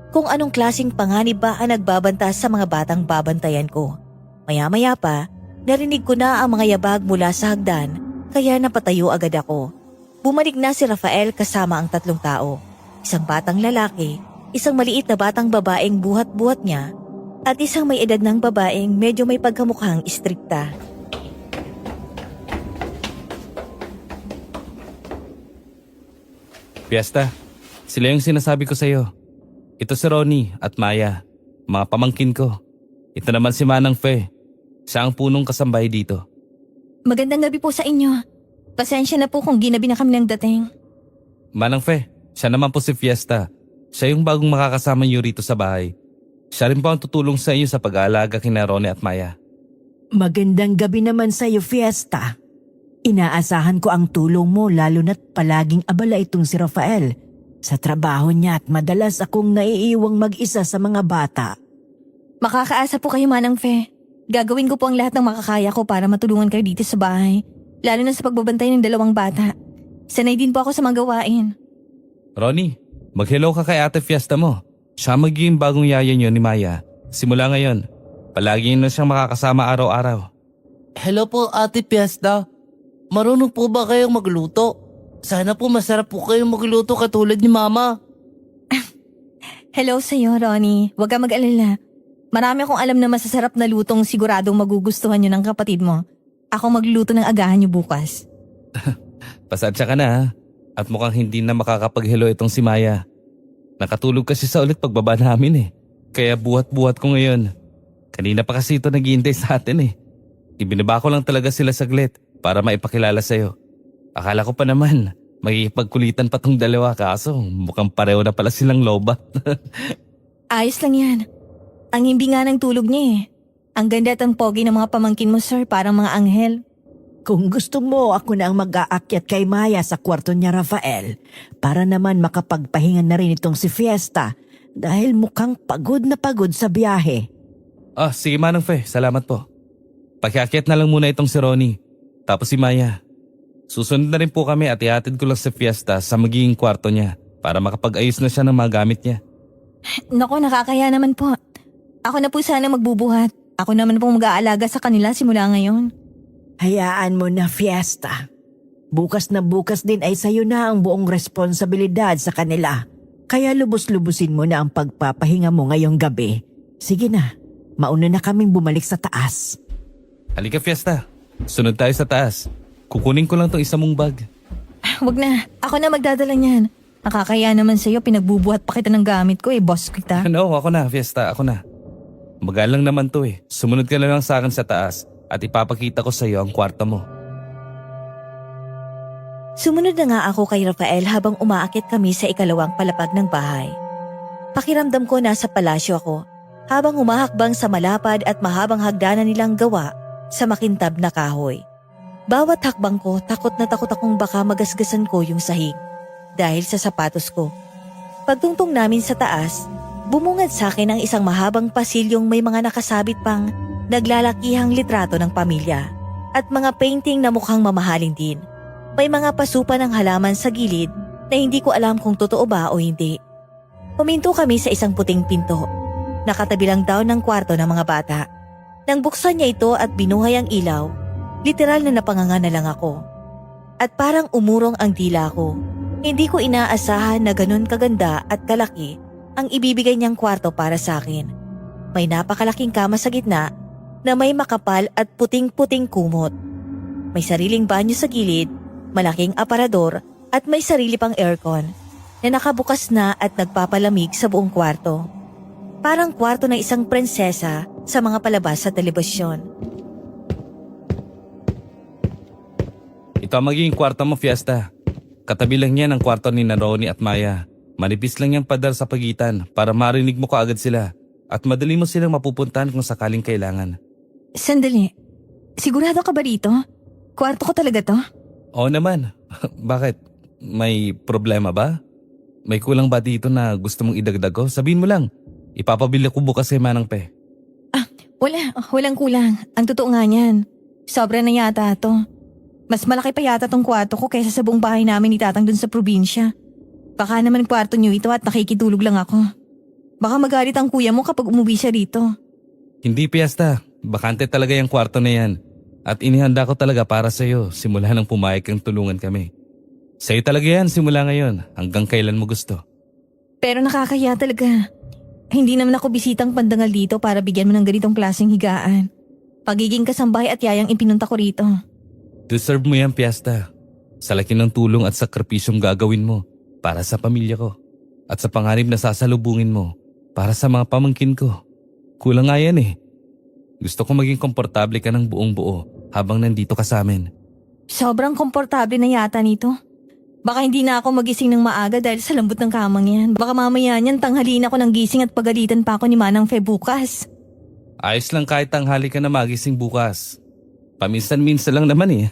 kung anong klaseng panganib ba ang nagbabanta sa mga batang babantayan ko. Maya-maya pa, narinig ko na ang mga yabag mula sa hagdan, kaya napatayo agad ako. Bumalik na si Rafael kasama ang 3 tao. Isang batang lalaki, isang maliit na batang babaeng buhat-buhat niya, at isang may edad ng babaeng medyo may pagkamukhang istrikta. Fiesta, sila yung sinasabi ko sa'yo. Ito si Ronnie at Maya, mga pamangkin ko. Ito naman si Manang Fe. Siya ang punong kasambahay dito. Magandang gabi po sa inyo. Pasensya na po kung ginabi na kami ng dating. Manang Fe, siya naman po si Fiesta. Siya yung bagong makakasama niyo rito sa bahay. Siya rin po ang tutulong sa inyo sa pag-aalaga kina Ronnie at Maya. Magandang gabi naman sa iyo, Fiesta. Inaasahan ko ang tulong mo lalo na't palaging abala itong si Rafael sa trabaho niya at madalas akong naiiwang mag-isa sa mga bata. Makakaasa po kayo, Manang Fe. Gagawin ko po ang lahat ng makakaya ko para matulungan kayo dito sa bahay. Lalo na sa pagbabantay ng 2 bata. Sanay din po ako sa mga gawain. Ronnie, mag-hello ka kay Ate Fiesta mo. Siya magiging bagong yaya niyo ni Maya. Simula ngayon, palagi na siyang makakasama araw-araw. Hello po, Ate Fiesta. Marunong po ba kayong magluto? Sana po masarap po kayong magluto katulad ni Mama. Hello sa'yo, Ronnie. Huwag ka mag-alala. Marami akong alam na masasarap na lutong siguradong magugustuhan nyo ng kapatid mo. Ako magluluto ng agahan nyo bukas. Pasensya ka na at mukhang hindi na makakapag-hello itong si Maya. Nakatulog kasi sa ulit pagbaba namin Kaya buhat-buhat ko ngayon. Kanina pa kasi ito naghihintay sa atin Ibinaba ko lang talaga sila saglit para maipakilala sa'yo. Akala ko pa naman, magigipagkulitan pa tong 2 kaso mukhang pareho na pala silang lobat. Ayos lang yan. Ang himbi nga ng tulog niya Ang ganda at ang pogi ng mga pamangkin mo, sir, parang mga anghel. Kung gusto mo, ako na ang mag-aakyat kay Maya sa kwarto niya, Rafael, para naman makapagpahinga na rin itong si Fiesta dahil mukhang pagod na pagod sa biyahe. Sige Manang Fe, salamat po. Pakiakyat na lang muna itong si Ronnie, tapos si Maya. Susunod na rin po kami at ihatid ko lang sa Fiesta sa magiging kwarto niya para makapag-ayos na siya ng mga gamit niya. Naku, nakakaya naman po. Ako na po sana magbubuhat. Ako naman pong mag-aalaga sa kanila simula ngayon. Hayaan mo na, Fiesta. Bukas na bukas din ay sayo na ang buong responsibilidad sa kanila. Kaya lubos-lubusin mo na ang pagpapahinga mo ngayong gabi. Sige na, mauna na kaming bumalik sa taas. Halika Fiesta, sunod tayo sa taas. Kukunin ko lang tong isa mong bag. Wag na, ako na magdadala niyan. Nakakaya naman sa'yo, pinagbubuhat pa kita ng gamit ko boss kita. Ano, ako na Fiesta, ako na. Magalang naman to Sumunod ka na lang sa akin sa taas at ipapakita ko sa iyo ang kwarto mo. Sumunod na nga ako kay Rafael habang umaakit kami sa ikalawang palapag ng bahay. Pakiramdam ko nasa palasyo ako habang humahakbang sa malapad at mahabang hagdanan nilang gawa sa makintab na kahoy. Bawat hakbang ko, takot na takot akong baka magasgasan ko yung sahig dahil sa sapatos ko. Pagtungtong namin sa taas, bumungad sa akin ang isang mahabang pasilyong may mga nakasabit pang naglalakihang litrato ng pamilya at mga painting na mukhang mamahalin din. May mga pasupa ng halaman sa gilid na hindi ko alam kung totoo ba o hindi. Huminto kami sa isang puting pinto. Nakatabi lang daw ng kwarto ng mga bata. Nang buksan niya ito at binuhay ang ilaw, literal na napanganga na lang ako. At parang umurong ang dila ko. Hindi ko inaasahan na ganun kaganda at kalaki ang ibibigay niyang kwarto para sa akin. May napakalaking kama sa gitna na may makapal at puting-puting kumot. May sariling banyo sa gilid, malaking aparador at may sarili pang aircon na nakabukas na at nagpapalamig sa buong kwarto. Parang kwarto ng isang prinsesa sa mga palabas sa telebisyon. Ito ang magiging kwarto mo Fiesta. Katabi lang yan ang kwarto ni Ronnie at Maya. Manipis lang yung padar sa pagitan para marinig mo kaagad sila at madali mo silang mapupuntahan kung sakaling kailangan. Sandali, sigurado ka ba dito? Kwarto ko talaga to? Oo naman. Bakit? May problema ba? May kulang ba dito na gusto mong idagdag ko? Sabihin mo lang. Ipapabili ko bukas kay Manang Pe. Walang kulang. Ang totoo nga niyan. Sobra na yata to. Mas malaki pa yata tong kwarto ko kaysa sa buong bahay namin ni Tatang dun sa probinsya. Baka naman kwarto niyo ito at nakikitulog lang ako. Baka magalit ang kuya mo kapag umuwi siya rito. Hindi Fiesta. Bakante talaga yung kwarto na yan. At inihanda ko talaga para sa'yo simula nang pumayag kang tulungan kami. Sa'yo talaga yan simula ngayon hanggang kailan mo gusto. Pero nakakaya talaga. Hindi naman ako bisitang pandangal dito para bigyan mo ng ganitong klaseng higaan. Pagiging kasambahay at yayang ipinunta ko rito. Deserve mo yan Fiesta. Sa laki ng tulong at sakripisyong gagawin mo para sa pamilya ko. At sa pangarib na sasalubungin mo para sa mga pamangkin ko. Kulang nga yan Gusto ko maging komportable ka ng buong buo habang nandito ka sa amin. Sobrang komportable na yata nito. Baka hindi na ako magising ng maaga dahil sa lambot ng kamang yan. Baka mamaya niyan tanghalin ako ng gising at pagalitan pa ako ni Manang Fe bukas. Ayos lang kahit tanghali ka na magising bukas. Paminsan-minsan lang naman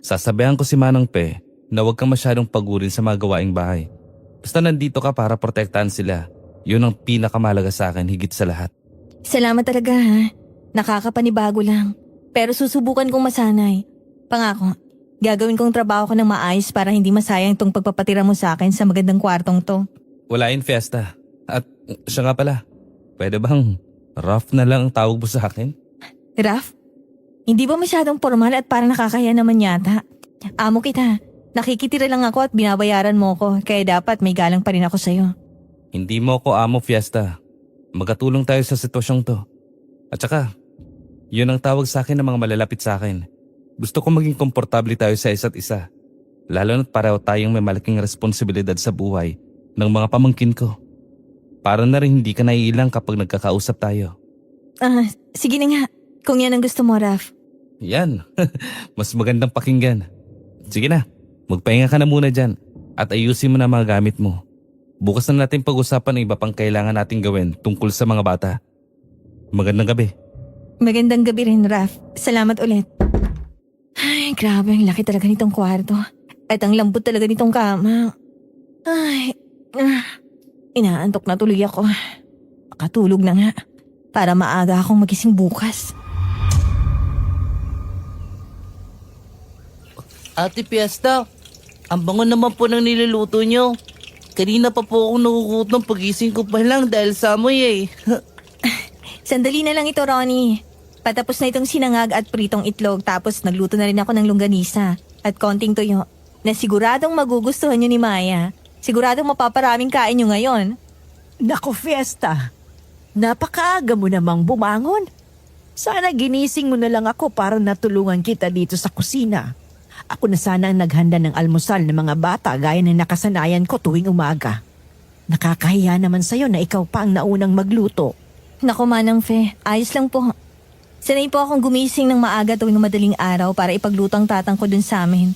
Sasabihan ko si Manang Pe na huwag kang masyadong pagurin sa mga gawaing bahay. Basta nandito ka para protektahan sila. Yun ang pinakamalaga sa akin higit sa lahat. Salamat talaga ha. Nakakapanibago lang. Pero susubukan kong masanay. Pangako, gagawin kong trabaho ko ng maayos para hindi masayang itong pagpapatira mo sa akin sa magandang kwartong to. Wala in Fiesta. At siya nga pala, pwede bang rough na lang ang tawag mo sa akin? Raf, hindi ba masyadong formal at parang nakakaya naman yata? Amo kita. Nakikitira lang ako at binabayaran mo ko kaya dapat may galang pa rin ako sa'yo. Hindi mo ko amo Fiesta. Magkatulong tayo sa sitwasyong to. At saka, yun ang tawag sa akin ng mga malalapit sa akin. Gusto ko maging komportable tayo sa isa't isa. Lalo na't pareho tayong may malaking responsibilidad sa buhay ng mga pamangkin ko. Para na rin hindi ka naiilang kapag nagkakausap tayo. Sige na nga. Kung yan ang gusto mo, Raf. Yan. Mas magandang pakinggan. Sige na. Magpahinga ka na muna dyan. At ayusin mo na mga gamit mo. Bukas na natin pag-usapan ang iba pang kailangan nating gawin tungkol sa mga bata. Magandang gabi. Magandang gabi rin, Raf. Salamat ulit. Ay, grabe. Ang laki talaga nitong kwarto. At ang lambot talaga nitong kama. Ay, inaantok na tuloy ako. Makatulog na nga. Para maaga akong magising bukas. Ate Fiesta, ang bango naman po ng niluluto nyo. Kanina pa po ako nakukutom pagising ko pa lang dahil sa amoy eh. Sandali na lang ito, Ronnie. Patapos na itong sinangag at pritong itlog tapos nagluto na rin ako ng longganisa at konting tuyo na siguradong magugustuhan nyo ni Maya. Siguradong mapaparaming kain nyo ngayon. Nako, Fiesta. Napakaaga mo namang bumangon. Sana ginising mo na lang ako para natulungan kita dito sa kusina. Ako na sana ang naghanda ng almusal ng mga bata gaya ng nakasanayan ko tuwing umaga. Nakakahiya naman sa'yo na ikaw pa ang naunang magluto. Naku, Manang Fe, ayos lang po. Sanay po akong gumising ng maaga tuwing madaling araw para ipagluto ang tatang ko dun sa amin.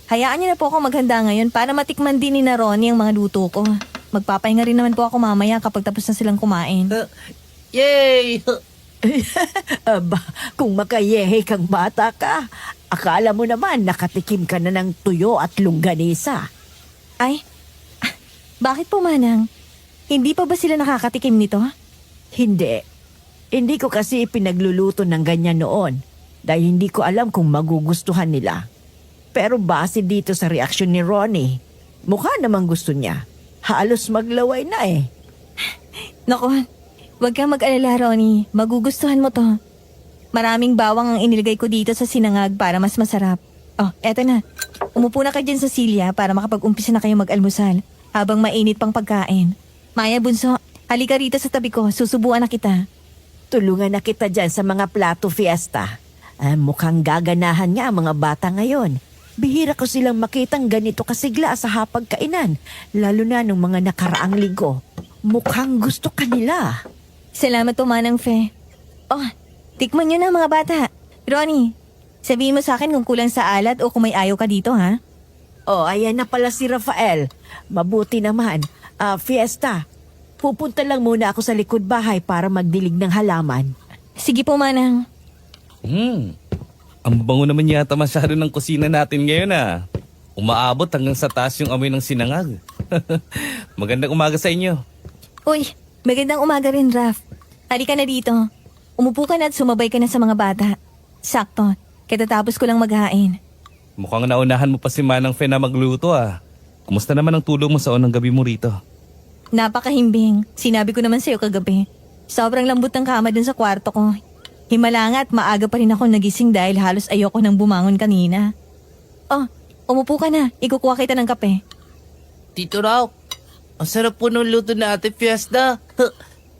Hayaan niyo na po ako maghanda ngayon para matikman din ni na Ronnie ang mga luto ko. Magpapahinga rin naman po ako mamaya kapag tapos na silang kumain. Yay! Aba, kung makayehe kang bata ka, akala mo naman nakatikim ka na ng tuyo at longganisa. Ay, bakit po, Manang? Hindi pa ba sila nakakatikim nito? Hindi. Hindi ko kasi pinagluluto ng ganyan noon dahil hindi ko alam kung magugustuhan nila. Pero base dito sa reaksyon ni Ronnie, mukha namang gusto niya. Halos maglaway na eh. Naku, wag kang mag-alala, Ronnie. Magugustuhan mo to. Maraming bawang ang inilagay ko dito sa sinangag para mas masarap. Oh, eto na. Umupo na ka dyan sa silya para makapag-umpisa na kayo mag-almusal habang mainit pang pagkain. Maya, bunso, halika rito sa tabi ko. Susubuan na kita. Tulungan na kita dyan sa mga plato, Fiesta. Mukhang gaganahan nga ang mga bata ngayon. Bihira ko silang makitang ganito kasigla sa hapagkainan, lalo na nung mga nakaraang linggo. Mukhang gusto ka nila. Salamat po, Manang Fe. Oh, tikman nyo na mga bata. Ronnie, sabihin mo sa akin kung kulang sa alat o kung may ayaw ka dito, ha? Oh, ayan na pala si Rafael. Mabuti naman. Fiesta, pupunta lang muna ako sa likod bahay para magdilig ng halaman. Sige po, Manang. Ang bango naman yata masyado ng kusina natin ngayon ah. Umaabot hanggang sa taas yung amoy ng sinangag. Magandang umaga sa inyo. Uy, magandang umaga rin, Raf. Halika na dito. Umupo ka na at sumabay ka na sa mga bata. Sakto, katatapos ko lang maghain. Mukhang naunahan mo pa si Manang Fe na magluto ah. Kumusta naman ang tulog mo sa unang gabi mo rito? Napakahimbing. Sinabi ko naman sa'yo kagabi. Sobrang lambot ng kama dun sa kwarto ko. Himala nga at maaga pa rin ako nagising dahil halos ayoko nang bumangon kanina. Oh, umupo ka na. Ikukuha kita ng kape. Tito Raw, ang sarap po ng luto na Ate Fiesta.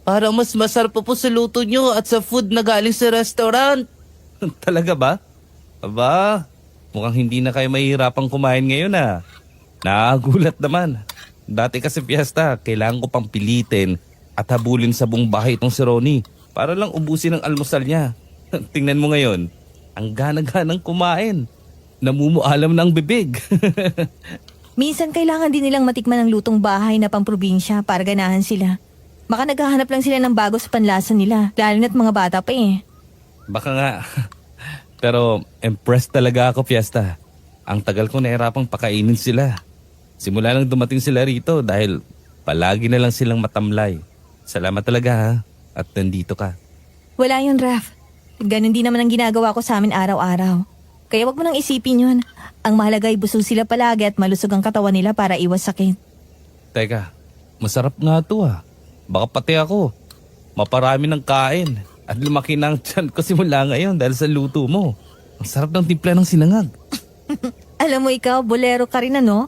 Parang mas masarap po sa luto nyo at sa food na galing sa restaurant. Talaga ba? Aba, mukhang hindi na kayo mahihirapang kumain ngayon ah. Nakagulat naman. Dati kasi Fiesta, kailangan ko pang pilitin at habulin sa buong bahay itong si Ronnie para lang ubusin ang almusal niya. Tingnan mo ngayon, ang gana-ganang kumain. Namumualam na ang bibig. Minsan kailangan din nilang matikman ang lutong bahay na pamprobinsya para ganahan sila. Baka naghahanap lang sila ng bago sa panlasa nila, lalo na't mga bata pa eh. Baka nga. Pero impressed talaga ako, Fiesta. Ang tagal ko nahirapang pakainin sila. Simula lang dumating sila rito dahil palagi na lang silang matamlay. Salamat talaga ha. At nandito ka. Wala yun, Raf. Ganon din naman ang ginagawa ko sa amin araw-araw. Kaya wag mo nang isipin yun. Ang mahalaga ay busog sila palagi at malusog ang katawan nila para iwas sakit. Teka, masarap nga to ah. Baka pati ako. Maparami ng kain. At lumaki na ang tiyan ko simula ngayon dahil sa luto mo. Ang sarap ng timpla ng sinangag. Alam mo ikaw, bolero ka rin ano?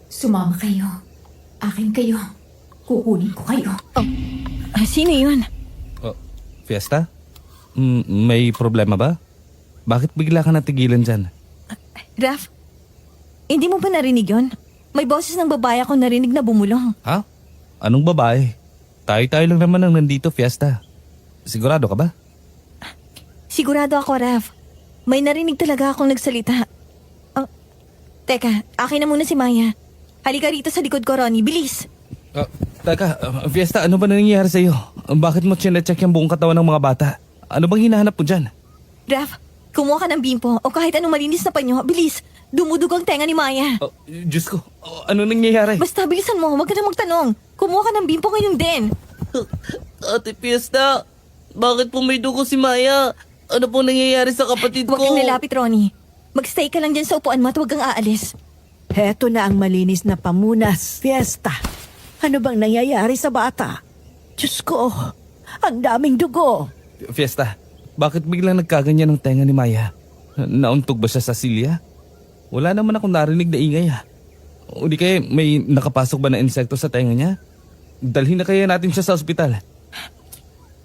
Sumama kayo. Akin kayo. Kukunin ko kayo. Sino yun? Oh, Fiesta? May problema ba? Bakit bigla ka natigilan dyan? Raf, hindi mo ba narinig yun? May boses ng babae ako narinig na bumulong. Ha? Anong babae? Tayo-tayo lang naman ang nandito, Fiesta. Sigurado ka ba? Sigurado ako, Raf. May narinig talaga akong nagsalita. Oh, teka, akin na muna si Maya. Halika rito sa likod ko, Ronnie. Bilis! Teka, Fiesta, ano ba nangyayari sa'yo? Bakit mo chinecheck yung buong katawan ng mga bata? Ano bang hinahanap mo dyan? Raf, kumuha ka ng bimpo o kahit anong malinis na panyo. Bilis! Dumudugong tenga ni Maya. Diyos ko, ano nangyayari? Basta bilisan mo, huwag ka na magtanong. Kumuha ka ng bimpo ngayon din. Ate Fiesta, bakit po may dugo si Maya? Ano po nangyayari sa kapatid ko? Huwag kang nalapit, Ronnie. Magstay ka lang dyan sa upuan mo at huwag kang aalis. Heto na ang malinis na pamunas, Fiesta. Ano bang nangyayari sa bata? Diyos ko, ang daming dugo. Fiesta, bakit biglang nagkaganyan ng tenga ni Maya? Nauntog ba siya sa silya? Wala naman akong narinig na ingay ha. O di kaya may nakapasok ba na insekto sa tenga niya? Dalhin na kaya natin siya sa ospital.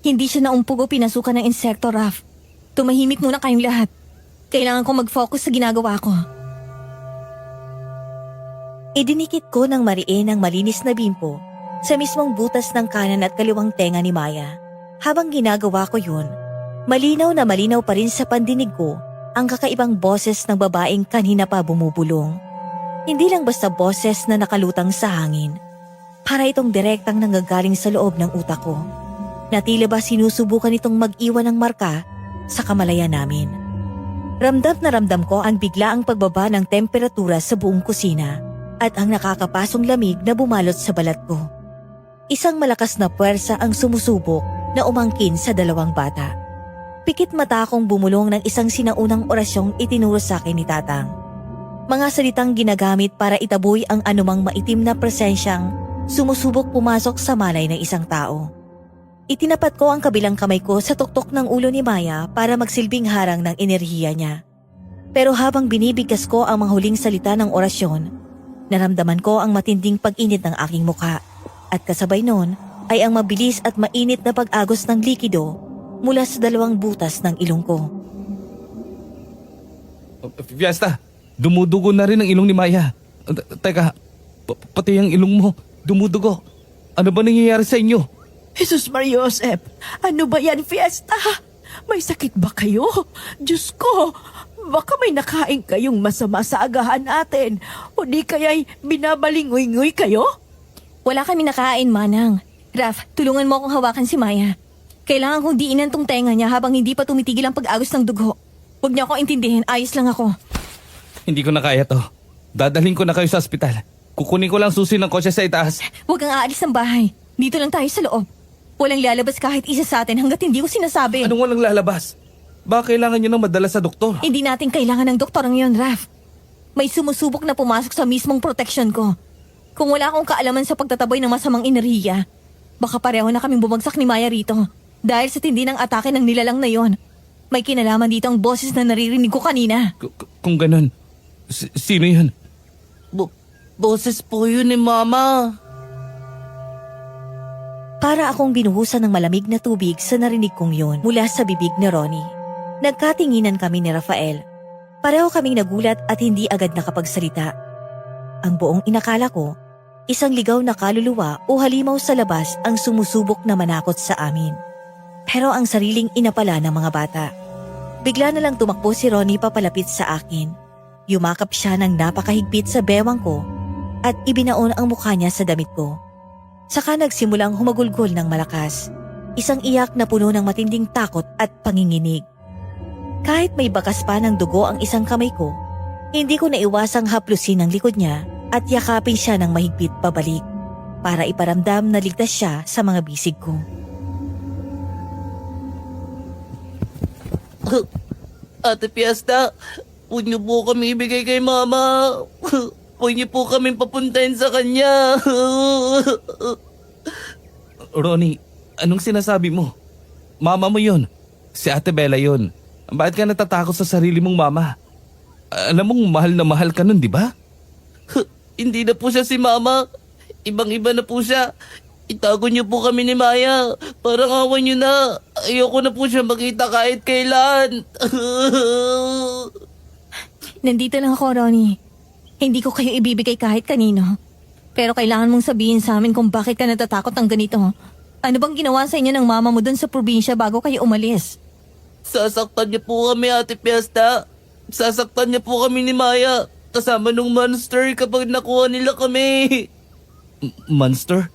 Hindi siya naumpog o pinasukan ng insekto, Raf. Tumahimik muna kayong lahat. Kailangan ko mag-focus sa ginagawa ko. Idinikit ko ng mariin ang malinis na bimpo sa mismong butas ng kanan at kaliwang tenga ni Maya. Habang ginagawa ko yun, malinaw na malinaw pa rin sa pandinig ko ang kakaibang boses ng babaeng kanina pa bumubulong. Hindi lang basta boses na nakalutang sa hangin. Para itong direktang nanggagaling sa loob ng utak ko. Na tila ba sinusubukan itong mag-iwan ng marka sa kamalayan namin. Ramdam na ramdam ko ang biglaang pagbaba ng temperatura sa buong kusina at ang nakakapasong lamig na bumalot sa balat ko. Isang malakas na puwersa ang sumusubok na umangkin sa dalawang bata. Pikit mata akong bumulong ng isang sinaunang orasyong itinuro sa akin ni Tatang. Mga salitang ginagamit para itaboy ang anumang maitim na presensyang sumusubok pumasok sa malay ng isang tao. Itinapat ko ang kabilang kamay ko sa tuktok ng ulo ni Maya para magsilbing harang ng enerhiya niya. Pero habang binibigkas ko ang mga huling salita ng orasyon, naramdaman ko ang matinding pag-init ng aking mukha at kasabay noon ay ang mabilis at mainit na pag-agos ng likido mula sa dalawang butas ng ilong ko. Fiesta, dumudugo na rin ang ilong ni Maya. Teka, pati ang ilong mo, dumudugo. Ano ba nangyayari sa inyo? Jesus Mariosep, ano ba yan, Fiesta? May sakit ba kayo? Diyos ko, baka may nakain kayong masama sa agahan natin. O di kaya'y binabalingoy-ngoy kayo? Wala kami nakain, Manang. Raf, tulungan mo akong hawakan si Maya. Kailangan kong diinan tong tenga niya habang hindi pa tumitigil ang pag-agos ng dugo. Huwag niyo ako intindihin, ayos lang ako. Hindi ko na kaya to. Dadalhin ko na kayo sa ospital. Kukunin ko lang susi ng kotse sa itaas. Huwag kang aalis ng bahay. Dito lang tayo sa loob. Walang lalabas kahit isa sa atin hanggat hindi ko sinasabi. Anong walang lalabas? Baka kailangan nyo nang madala sa doktor. Hindi natin kailangan ng doktor ngayon, Raf. May sumusubok na pumasok sa mismong proteksyon ko. Kung wala akong kaalaman sa pagtataboy ng masamang enerhiya, baka pareho na kaming bumagsak ni Maya rito. Dahil sa tindi ng atake ng nilalang na yon. May kinalaman dito ang boses na naririnig ko kanina. Kung ganun, sino yun? Boses po yun ni Mama. Para akong binuhusan ng malamig na tubig sa narinig kong yun mula sa bibig ni Ronnie. Nagkatinginan kami ni Rafael. Pareho kaming nagulat at hindi agad nakapagsalita. Ang buong inakala ko, isang ligaw na kaluluwa o halimaw sa labas ang sumusubok na manakot sa amin. Pero ang sariling inapala ng mga bata. Bigla na lang tumakbo si Ronnie papalapit sa akin. Yumakap siya ng napakahigpit sa bewang ko at ibinaon ang mukha niya sa damit ko. Saka nagsimulang humagulgol ng malakas. Isang iyak na puno ng matinding takot at panginginig. Kahit may bakas pa ng dugo ang isang kamay ko, hindi ko naiwasang haplusin ang likod niya at yakapin siya ng mahigpit pabalik para iparamdam na ligtas siya sa mga bisig ko. Ate Fiesta, huwag niyo po kami ibigay kay Mama. Huwag niyo po kami papuntahin sa kanya. Ronnie, anong sinasabi mo? Mama mo yun. Si Ate Bella yun. Bakit ka natatakot sa sarili mong mama? Alam mong mahal na mahal ka nun, di ba? Hindi na po siya si Mama. Ibang-iba na po siya. Itago niyo po kami ni Maya. Parang awan niyo na. Ayoko na po siya makita kahit kailan. Nandito lang ako, Ronnie. Hindi ko kayo ibibigay kahit kanino. Pero kailangan mong sabihin sa amin kung bakit ka natatakot ng ganito. Ano bang ginawa sa inyo ng mama mo dun sa probinsya bago kayo umalis? Sasaktan niya po kami, Ate Fiesta. Sasaktan niya po kami ni Maya. Kasama nung monster kapag nakuha nila kami. Monster?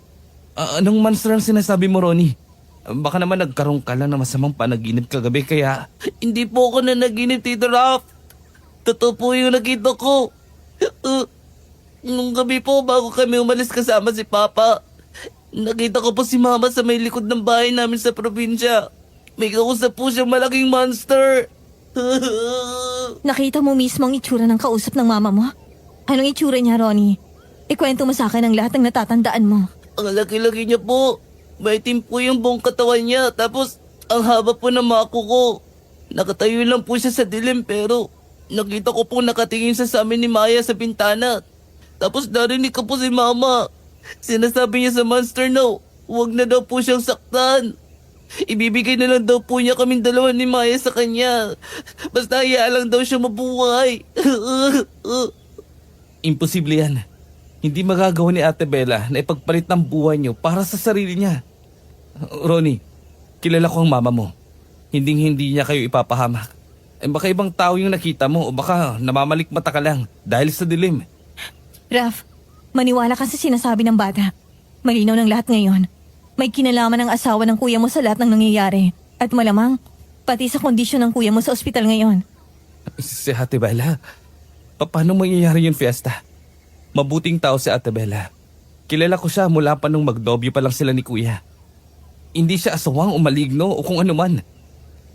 Anong monster ang sinasabi mo, Ronnie? Baka naman nagkaroon ka lang ng masamang panaginip kagabi kaya... Hindi po ako nanaginip, Tito Ralph. Totoo po yung nakita ko. Nung gabi po bago kami umalis kasama si Papa, nakita ko po si Mama sa may likod ng bahay namin sa probinsya. May kausap po siyang malaking monster. Nakita mo mismo ang itsura ng kausap ng mama mo? Anong itsura niya, Ronnie? Ikwento mo sa akin ang lahat ng natatandaan mo. Ang laki-laki niya po. Maitim po yung buong katawan niya. Tapos, ang haba po ng mako ko. Nakatayo lang po siya sa dilim pero nakita ko po nakatingin siya sa amin ni Maya sa bintana. Tapos narinig ko po si Mama. Sinasabi niya sa monster na huwag na daw po siyang saktan. Ibibigay na lang daw po niya kaming dalawa ni Maya sa kanya. Basta hayaan lang daw siya mabuhay. Imposible yan. Hindi magagawa ni Ate Bella na ipagpalit ng buhay niyo para sa sarili niya. Ronnie, kilala ko ang mama mo. Hindi niya kayo ipapahamak. Baka ibang tao yung nakita mo o baka namamalikmata ka lang dahil sa dilim. Raf, maniwala ka sa sinasabi ng bata. Malinaw ng lahat ngayon. May kinalaman ng asawa ng kuya mo sa lahat ng nangyayari. At malamang, pati sa kondisyon ng kuya mo sa ospital ngayon. Si Ate Bella, paano mangyayari yung fiesta? Mabuting tao si Ate Bella. Kilala ko siya mula pa nung magdobyo pa lang sila ni kuya. Hindi siya asawang o maligno o kung ano man.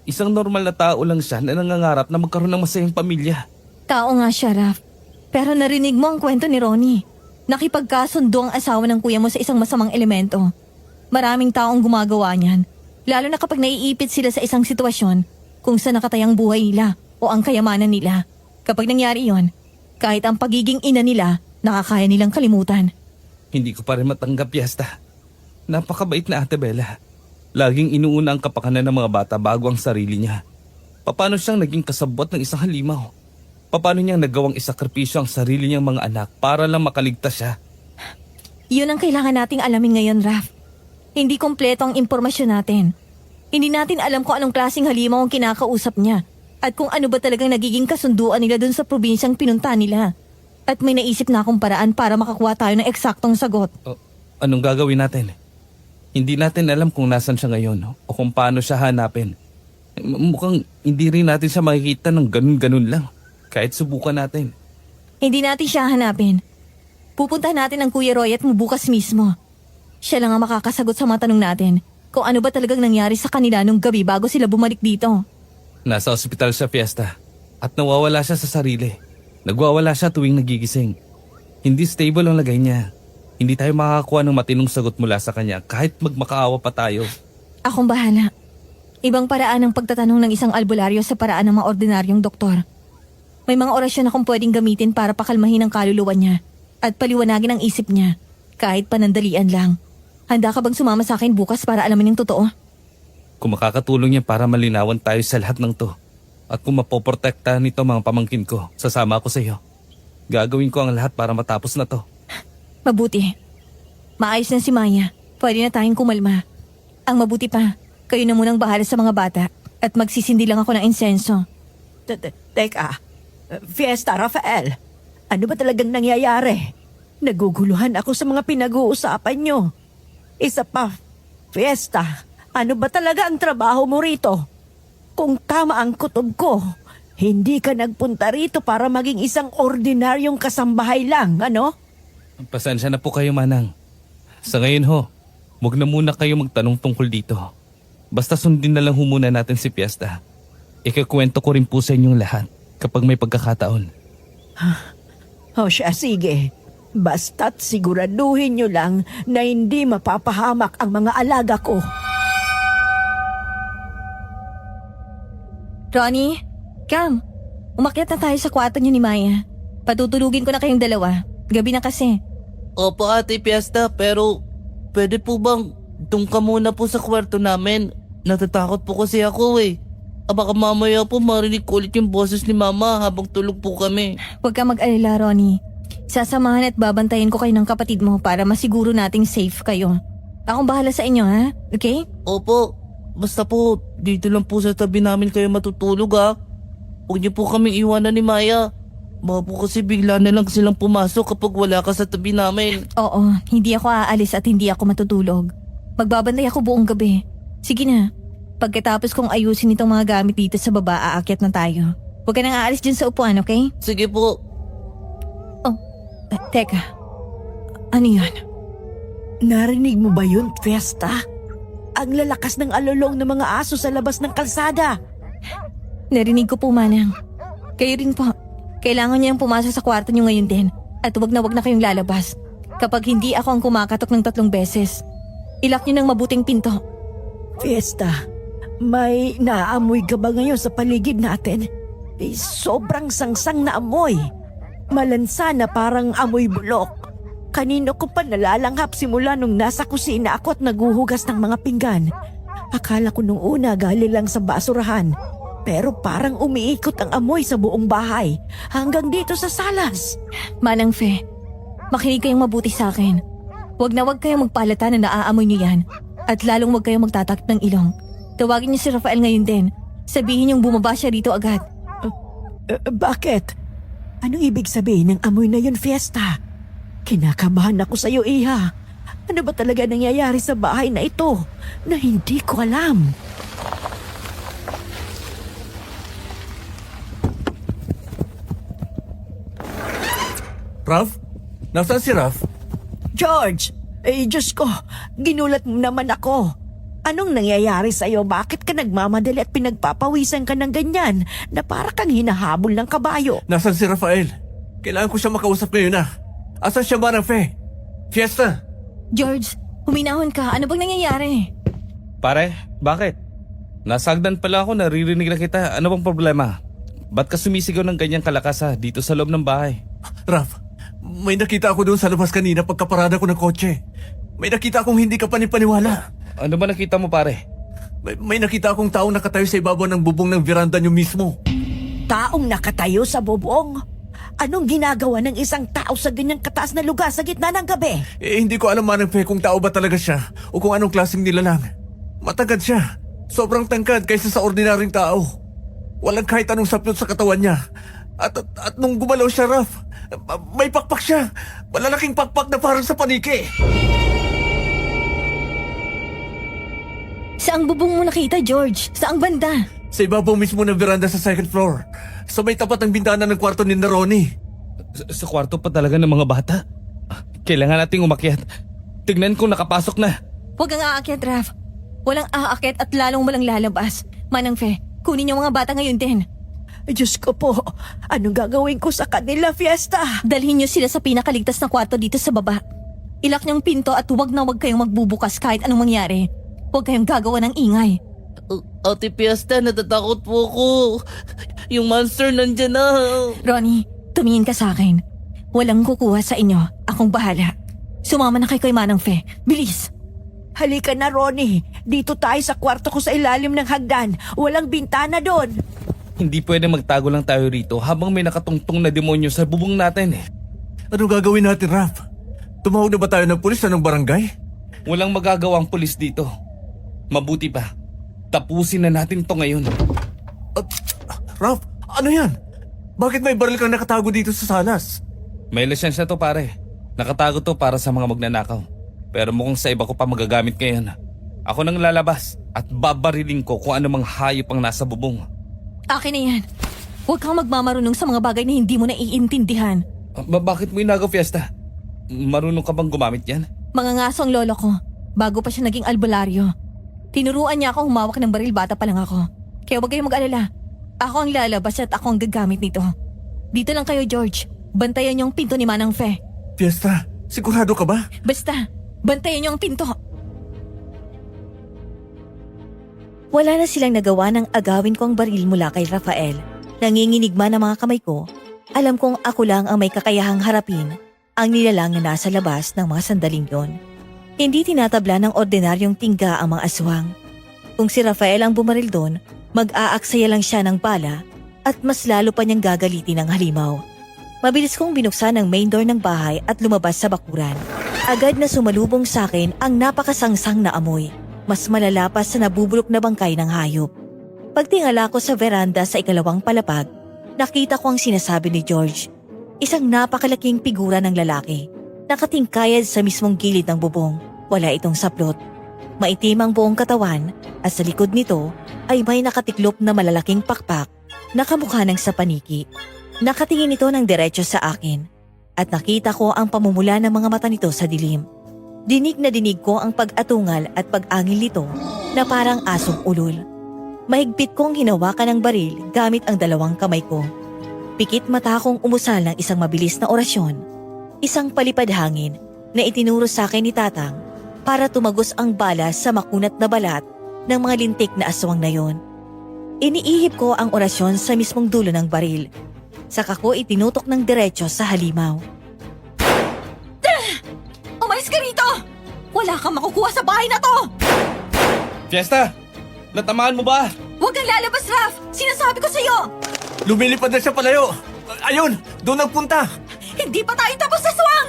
Isang normal na tao lang siya na nangangarap na magkaroon ng masayang pamilya. Tao nga siya, Raf. Pero narinig mo ang kwento ni Ronnie. Nakipagkasundo ang asawa ng kuya mo sa isang masamang elemento. Maraming taong gumagawa niyan. Lalo na kapag naiipit sila sa isang sitwasyon kung saan nakatayang buhay nila o ang kayamanan nila. Kapag nangyari yon, kahit ang pagiging ina nila, nakakaya nilang kalimutan. Hindi ko pa rin matanggap, Fiesta. Napakabait na Ate Bella. Laging inuuna ang kapakanan ng mga bata bago ang sarili niya. Paano siyang naging kasabwat ng isang halimaw? Paano niyang nagawang isakripisyo ang sarili niyang mga anak para lang makaligtas siya? Yun ang kailangan nating alamin ngayon, Raf. Hindi kompleto ang impormasyon natin. Hindi natin alam kung anong klaseng halimaw ang kinakausap niya at kung ano ba talagang nagiging kasunduan nila dun sa probinsyang pinunta nila. At may naisip na akong paraan para makakuha tayo ng eksaktong sagot. Anong gagawin natin? Hindi natin alam kung nasan siya ngayon o kung paano siya hanapin. Mukhang hindi rin natin siya makikita ng ganun-ganun lang. Kahit subukan natin. Hindi natin siya hanapin. Pupunta natin ang Kuya Roy at mo bukas mismo. Siya lang ang makakasagot sa mga tanong natin kung ano ba talagang nangyari sa kanila nung gabi bago sila bumalik dito. Nasa ospital siya, Fiesta. At nawawala siya sa sarili. Nagwawala siya tuwing nagigising. Hindi stable ang lagay niya. Hindi tayo makakakuha ng matinong sagot mula sa kanya kahit magmakaawa pa tayo. Akong bahala. Ibang paraan ng pagtatanong ng isang albularyo sa paraan ng mga ordinaryong doktor. May mga orasyon akong pwedeng gamitin para pakalmahin ang kaluluwa niya at paliwanagin ang isip niya kahit panandalian lang. Handa ka bang sumama sa akin bukas para alamin yung totoo? Kung makakatulong niya para malinawan tayo sa lahat ng to. At kung mapoprotekta nito mga pamangkin ko, sasama ako sa iyo. Gagawin ko ang lahat para matapos na to. Mabuti. Maayos na si Maya. Pwede na tayong kumalma. Ang mabuti pa, kayo na munang bahala sa mga bata at magsisindi lang ako ng insenso. Teka, Fiesta Rafael, ano ba talagang nangyayari? Naguguluhan ako sa mga pinag-uusapan nyo. Isa pa, Fiesta, ano ba talaga ang trabaho mo rito? Kung tama ang kutob ko, hindi ka nagpunta rito para maging isang ordinaryong kasambahay lang, ano? Pasensya na po kayo, Manang. Sa ngayon ho, huwag na muna kayo magtanong tungkol dito. Basta sundin na lang ho muna natin si Fiesta. Ikakwento ko rin po sa inyong lahat kapag may pagkakataon. O siya, sige. Basta't siguraduhin nyo lang na hindi mapapahamak ang mga alaga ko. Ronnie, Cam, umakyat na tayo sa kwarto niyo ni Maya. Patutulugin ko na kayong dalawa. Gabi na kasi. Opo Ate Fiesta, pero pwede po bang doon ka muna po sa kwarto namin? Natatakot po kasi ako eh. Baka mamaya po marinig ko ulit yung boses ni Mama habang tulog po kami. Huwag ka mag-alala, Ronnie. Sasamahan at babantayan ko kayo ng kapatid mo para masiguro nating safe kayo. Akong bahala sa inyo, ha? Okay? Opo, basta po dito lang po sa tabi namin kayo matutulog ha. Huwag niyo po kaming iwanan ni Maya. Baka po kasi bigla na lang silang pumasok kapag wala ka sa tabi namin. Oo, hindi ako aalis at hindi ako matutulog. Magbabantay ako buong gabi. Sige na. Pagkatapos kong ayusin itong mga gamit dito sa baba, aakyat na tayo. Huwag ka nang aalis dyan sa upuan, okay? Sige po. Teka. Ano yun? Narinig mo ba yun, Fiesta? Ang lalakas ng alulong ng mga aso sa labas ng kalsada. Narinig ko po, Manang. Kayo rin po. Kailangan niyo yung pumasok sa kwarto niyo ngayon din. At wag na kayong lalabas. Kapag hindi ako ang kumakatok ng 3 beses. Ilak niyo ng mabuting pinto. Fiesta, may naamoy ka ba ngayon sa paligid natin? Sobrang sangsang na amoy. Malansa na parang amoy bulok. Kanino ko pa nalalanghap simula nung nasa kusina ako at naguhugas ng mga pinggan. Akala ko nung una galing lang sa basurahan. Pero parang umiikot ang amoy sa buong bahay hanggang dito sa salas. Manang Fe, makinig kayong mabuti sa akin. Wag kayong magpalata na naaamoy niyo yan. At lalong wag kayong magtatakip ng ilong. Tawagin niyo si Rafael ngayon din. Sabihin niyong bumaba siya rito agad. Bakit? Anong ibig sabihin ng amoy na yun, Fiesta? Kinakabahan ako sa iyo, Iha. Ano ba talaga nangyayari sa bahay na ito na hindi ko alam? Ralph? Nasaan si Ralph? George! Diyos ko, ginulat mo naman ako. Anong nangyayari sa'yo? Bakit ka nagmamadali at pinagpapawisan ka ng ganyan na para kang hinahabol ng kabayo? Nasaan si Rafael? Kailangan ko siya makausap ngayon na. Asan siya, Manang Fe? Fiesta! George, huminahon ka. Ano bang nangyayari? Pare, bakit? Nasagdan pala ako, naririnig na kita. Ano bang problema? Ba't ka sumisigaw ng ganyang kalakas dito sa loob ng bahay? Ralph, may nakita ako doon sa labas kanina pagkaparada ko ng kotse. May nakita akong hindi ka panipaniwala. Ano ba nakita mo, pare? May nakita akong taong nakatayo sa ibabaw ng bubong ng veranda niyo mismo. Taong nakatayo sa bubong? Anong ginagawa ng isang tao sa ganyang kataas na lugar sa gitna ng gabi? Hindi ko alam, Manang Fe, kung tao ba talaga siya o kung anong klaseng nilalang. Matagad siya. Sobrang tangkad kaysa sa ordinaryong tao. Walang kahit anong sapyot sa katawan niya. At nung gumalaw siya, Ralph, may pakpak siya. Malalaking pakpak na parang sa paniki. Saang bubong mo nakita, George? Saang banda? Sa ibabaw mismo ng veranda sa second floor. Sa may tapat ng bintana ng kwarto ni Ronnie. Sa kwarto pa talaga ng mga bata? Kailangan nating umakyat. Tignan kung nakapasok na. Huwag kang aakyat, Raf. Walang aakyat at lalong walang lalabas. Manang Fe, kunin yung mga bata ngayon din. Diyos ko po, anong gagawin ko sa kanila, Fiesta? Dalhin niyo sila sa pinakaligtas na kwarto dito sa baba. Ilak niyong pinto at huwag kayong magbubukas kahit anong mangyari. Huwag kayong gagawa ng ingay. Ate Fiesta, natatakot po ako. Yung monster nandyan na. Ronnie, tumingin ka sa akin. Walang kukuha sa inyo. Akong bahala. Sumama na kayo kay Manang Fe. Bilis! Halika na, Ronnie. Dito tayo sa kwarto ko sa ilalim ng hagdan. Walang bintana doon. Hindi pwede magtago lang tayo rito habang may nakatungtong na demonyo sa bubong natin. Ano gagawin natin, Ralph? Tumawag na ba tayo ng pulis ng barangay? Walang magagawang pulis dito. Mabuti pa. Tapusin na natin to ngayon. Ralph, ano yan? Bakit may baril kang nakatago dito sa salas? May lisensya to, pare. Nakatago to para sa mga magnanakaw. Pero mukhang sa iba ko pa magagamit ngayon. Ako nang lalabas at babariling ko kung anumang hayop ang nasa bubong. Akin na yan. Huwag kang magmamarunong sa mga bagay na hindi mo naiintindihan. Bakit mo inagaw, Fiesta? Marunong ka bang gumamit yan? Mga ngaso ang lolo ko. Bago pa siya naging albularyo. Tinuruan niya ako humawak ng baril, bata pa lang ako. Kaya huwag kayong mag-alala. Ako ang lalabas at ako ang gagamit nito. Dito lang kayo, George. Bantayan niyo ang pinto ni Manang Fe. Fiesta, sigurado ka ba? Basta, bantayan niyo ang pinto. Wala na silang nagawa ng agawin ko ang baril mula kay Rafael. Nanginginig man ang mga kamay ko, alam kong ako lang ang may kakayahang harapin ang nilalang na nasa labas ng mga sandaling yon. Hindi tinatabla ng ordinaryong tingga ang mga aswang. Kung si Rafael ang bumaril doon, mag-aaksaya lang siya ng bala at mas lalo pa niyang gagalitin ang halimaw. Mabilis kong binuksan ang main door ng bahay at lumabas sa bakuran. Agad na sumalubong sa akin ang napakasangsang na amoy. Mas malala pa sa nabubulok na bangkay ng hayop. Pagtingala ko sa veranda sa ikalawang palapag, nakita ko ang sinasabi ni George. Isang napakalaking figura ng lalaki. Nakatingkayad sa mismong gilid ng bubong. Wala itong saplot. Maitim ang buong katawan at sa likod nito ay may nakatiklop na malalaking pakpak na kamukha ng sa paniki. Nakatingin ito ng diretso sa akin at nakita ko ang pamumula ng mga mata nito sa dilim. Dinig na dinig ko ang pag-atungal at pag-angil nito na parang asong ulol. Mahigpit kong hinawakan ang baril gamit ang dalawang kamay ko. Pikit mata akong umusal ng isang mabilis na orasyon, isang palipad hangin na itinuro sa akin ni Tatang para tumagos ang bala sa makunat na balat ng mga lintik na aswang na yon. Iniihip ko ang orasyon sa mismong dulo ng baril. Saka ko itinutok ng diretso sa halimaw. Umalis ka rito! Wala kang makukuha sa bahay na to! Fiesta! Natamaan mo ba? Huwag kang lalabas, Raf! Sinasabi ko sa'yo! Lumilipad na siya palayo! Ayun! Doon nagpunta! Hindi pa tayo tapos sa swang!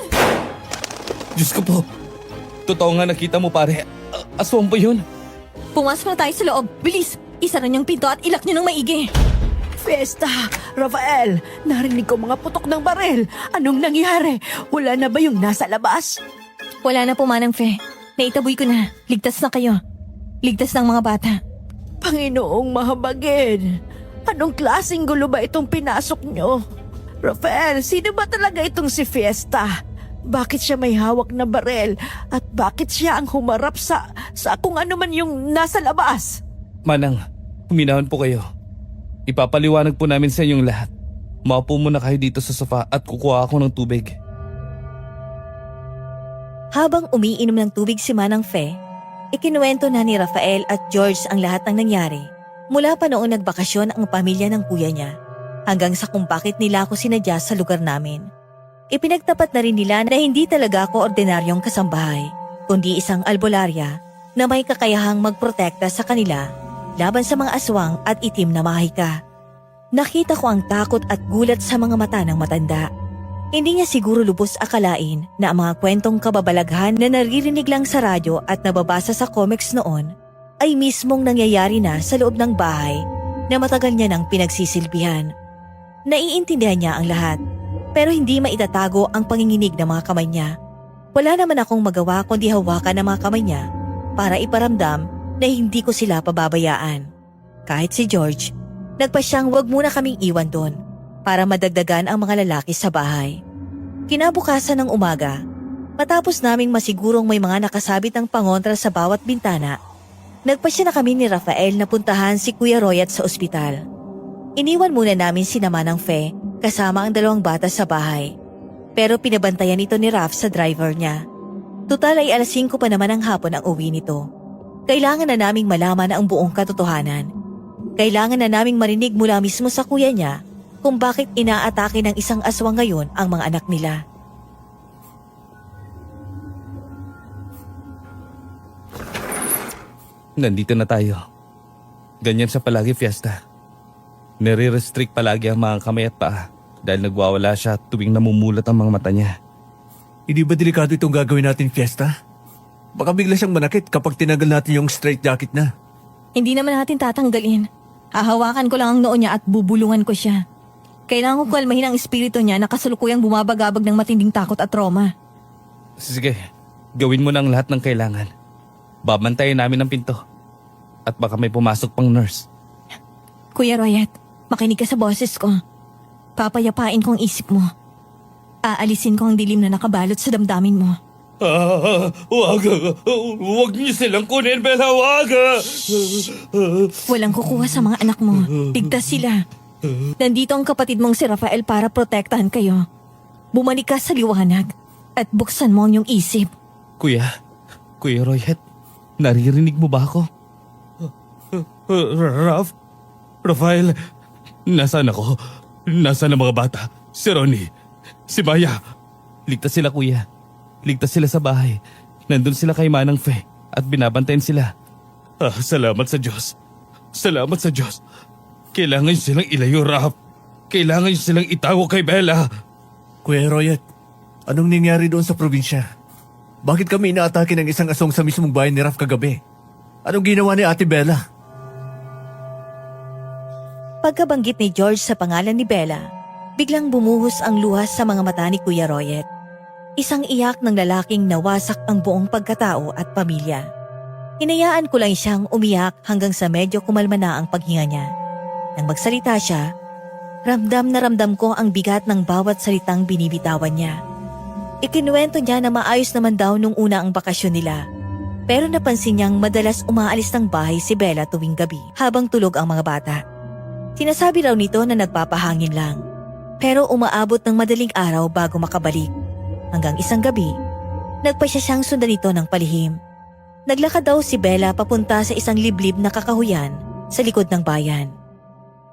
Diyos ko po. Totoo nga nakita mo pare. Aswang ba yun? Pumasok na tayo sa loob. Bilis! Isara niyong pinto at ilak niyo ng maigi. Fiesta! Rafael! Narinig ko mga putok ng baril. Anong nangyari? Wala na ba yung nasa labas? Wala na po, Manang Fe. Naitaboy ko na. Ligtas na kayo. Ligtas ng mga bata. Panginoong mahabagin! Anong klaseng gulo ba itong pinasok nyo? Rafael, sino ba talaga itong si Fiesta? Bakit siya may hawak na barel? At bakit siya ang humarap sa kung ano man yung nasa labas? Manang, huminahon po kayo. Ipapaliwanag po namin sa inyong lahat. Maupo muna kayo dito sa sofa at kukuha ako ng tubig. Habang umiinom ng tubig si Manang Fe, ikinuwento na ni Rafael at George ang lahat ng nangyari mula pa noong nagbakasyon ang pamilya ng kuya niya hanggang sa kung bakit nila ako sinadya sa lugar namin. Ipinagtapat na rin nila na hindi talaga ako ordinaryong kasambahay, kundi isang albularya na may kakayahang magprotekta sa kanila laban sa mga aswang at itim na mahika. Nakita ko ang takot at gulat sa mga mata ng matanda. Hindi niya siguro lubos akalain na ang mga kwentong kababalaghan na naririnig lang sa radyo at nababasa sa comics noon ay mismong nangyayari na sa loob ng bahay na matagal niya nang pinagsisilbihan. Naiintindihan niya ang lahat, pero hindi maitatago ang panginginig ng mga kamay niya. Wala naman akong magawa kundi hawakan ang mga kamay niya para iparamdam na hindi ko sila pababayaan. Kahit si George, nagpa siyang wag muna kaming iwan doon para madagdagan ang mga lalaki sa bahay. Kinabukasan ng umaga, matapos naming masigurong may mga nakasabit ng pangontra sa bawat bintana, nagpasya na kami ni Rafael na puntahan si Kuya Royat sa ospital. Iniwan muna namin si Manang Fe kasama ang 2 bata sa bahay. Pero pinabantayan ito ni Raf sa driver niya. Tutal ay 5:00 pa naman ang hapon ang uwi nito. Kailangan na naming malaman ang buong katotohanan. Kailangan na naming marinig mula mismo sa kuya niya kung bakit inaatake ng isang aswang ngayon ang mga anak nila. Nandito na tayo. Ganyan siya palagi, Fiesta. Nire-restrict palagi ang mga kamay at paa dahil nagwawala siya tuwing namumulat ang mga mata niya. Hindi ba delikado itong gagawin natin, Fiesta? Baka bigla siyang manakit kapag tinagal natin yung straight jacket na. Hindi naman natin tatanggalin. Hahawakan ko lang ang noo niya at bubulungan ko siya. Kailangan ko kalmahin ang espiritu niya na kasalukuyang bumabagabag ng matinding takot at trauma. Sige, gawin mo na ang lahat ng kailangan. Babantayan namin ang pinto. At baka may pumasok pang nurse. Kuya Royat, makinig ka sa boses ko. Papayapain ko ang isip mo. Aalisin ko ang dilim na nakabalot sa damdamin mo. Wag niyo silang kunin, Bella, wag! Walang kukuha sa mga anak mo. Tigtas sila. Nandito ang kapatid mong si Rafael para protektahan kayo. Bumalik ka sa liwanag at buksan mo ang iyong isip. Kuya Royet, naririnig mo ba ako? Rafael, nasaan ako? Nasaan ang mga bata? Si Ronnie, si Maya. Ligtas sila, kuya. Ligtas sila sa bahay. Nandun sila kay Manang Fe at binabantayan sila. Salamat sa Diyos. Salamat sa Diyos. Kailangan silang ilayo, Raf. Kailangan silang itago kay Bella. Kuya Royat, anong nangyari doon sa probinsya? Bakit kami inaatake ng isang aswang sa mismong bahay ni Raf kagabi? Anong ginawa ni Ate Bella? Pagkabanggit ni George sa pangalan ni Bella, biglang bumuhos ang luha sa mga mata ni Kuya Royet. Isang iyak ng lalaking nawasak ang buong pagkatao at pamilya. Hinayaan ko lang siyang umiyak hanggang sa medyo kumalma na ang paghinga niya. Nang magsalita siya, ramdam na ramdam ko ang bigat ng bawat salitang binibitawan niya. Ikinuwento niya na maayos naman daw nung una ang bakasyon nila. Pero napansin niyang madalas umaalis ng bahay si Bella tuwing gabi habang tulog ang mga bata. Sinasabi raw nito na nagpapahangin lang. Pero umaabot ng madaling araw bago makabalik. Hanggang isang gabi, nagpasya siyang sundan ito ng palihim. Naglakad daw si Bella papunta sa isang liblib na kakahuyan sa likod ng bayan.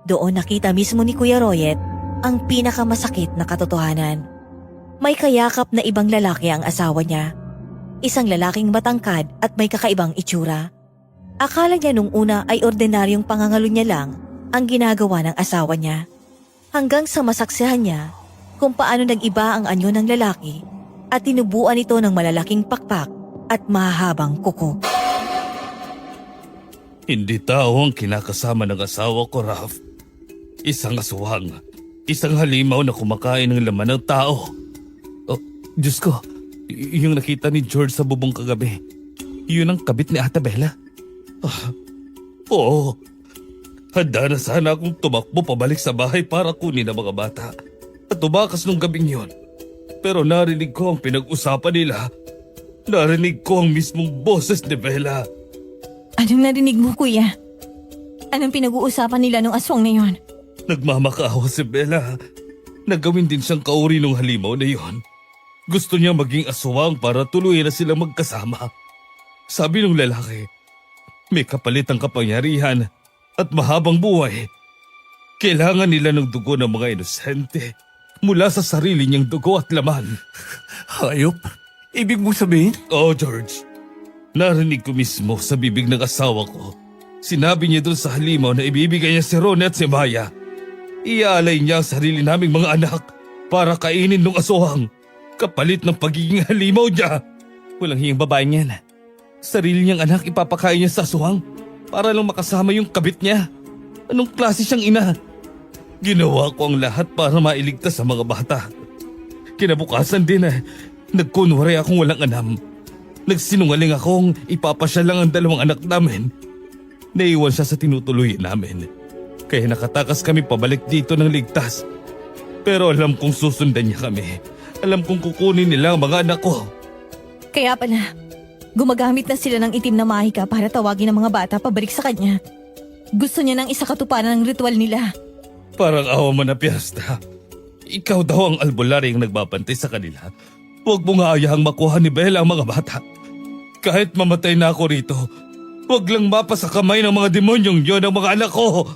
Doon nakita mismo ni Kuya Royet ang pinakamasakit na katotohanan. May kayakap na ibang lalaki ang asawa niya. Isang lalaking matangkad at may kakaibang itsura. Akala niya nung una ay ordinaryong pangangalo niya lang ang ginagawa ng asawa niya. Hanggang sa masaksihan niya kung paano nag-iba ang anyo ng lalaki at tinubuan ito ng malalaking pakpak at mahahabang kuko. Hindi tao ang kinakasama ng asawa ko, Raf. Isang aswang. Isang halimaw na kumakain ng laman ng tao. Oh, Diyos ko. Yung nakita ni George sa bubong kagabi. Yun ang kabit ni Ate Bella. Oo. Handa na sana akong tumakbo pabalik sa bahay para kunin ang mga bata. At tumakas nung gabing yon. Pero narinig ko ang pinag-usapan nila. Narinig ko ang mismong boses ni Bella. Anong narinig mo, kuya? Anong pinag-uusapan nila nung aswang na yon? Nagmamakaawa si Bella. Nagawin din siyang kauri nung halimaw na yon. Gusto niya maging aswang para tuluyan na silang magkasama. Sabi ng lalaki, may kapalit ang kapangyarihan at mahabang buhay. Kailangan nila ng dugo ng mga inosente mula sa sarili niyang dugo at laman. Hayop? Ibig mong sabihin? Oh, George. Narinig ko mismo sa bibig ng asawa ko. Sinabi niya doon sa halimaw na ibibigay niya si Ronnie at si Maya. Iaalay niya ang sarili naming mga anak para kainin ng aswang. Kapalit ng pagiging halimaw niya. Walang hiyang babae niyan. Sarili niyang anak ipapakain niya sa aswang para lang makasama yung kabit niya. Anong klase siyang ina? Ginawa ko ang lahat para mailigtas sa mga bata. Kinabukasan din nagkunwari akong walang anam. Nagsinungaling akong ipapasya lang ang dalawang anak namin. Naiwan siya sa tinutuloy namin. Kaya nakatakas kami pabalik dito ng ligtas. Pero alam kong susundan niya kami. Alam kong kukunin nila ang mga anak ko. Kaya pala, gumagamit na sila ng itim na mahika para tawagin ang mga bata pabalik sa kanya. Gusto niya nang isakatuparan ng ritual nila. Parang awa mo na, Piesta. Ikaw daw ang albularyo ang nagbabantay sa kanila. Huwag mo nga ayahang makuha ni Bella ang mga bata. Kahit mamatay na ako rito, huwag lang mapa sa kamay ng mga demonyong yon ang mga anak ko.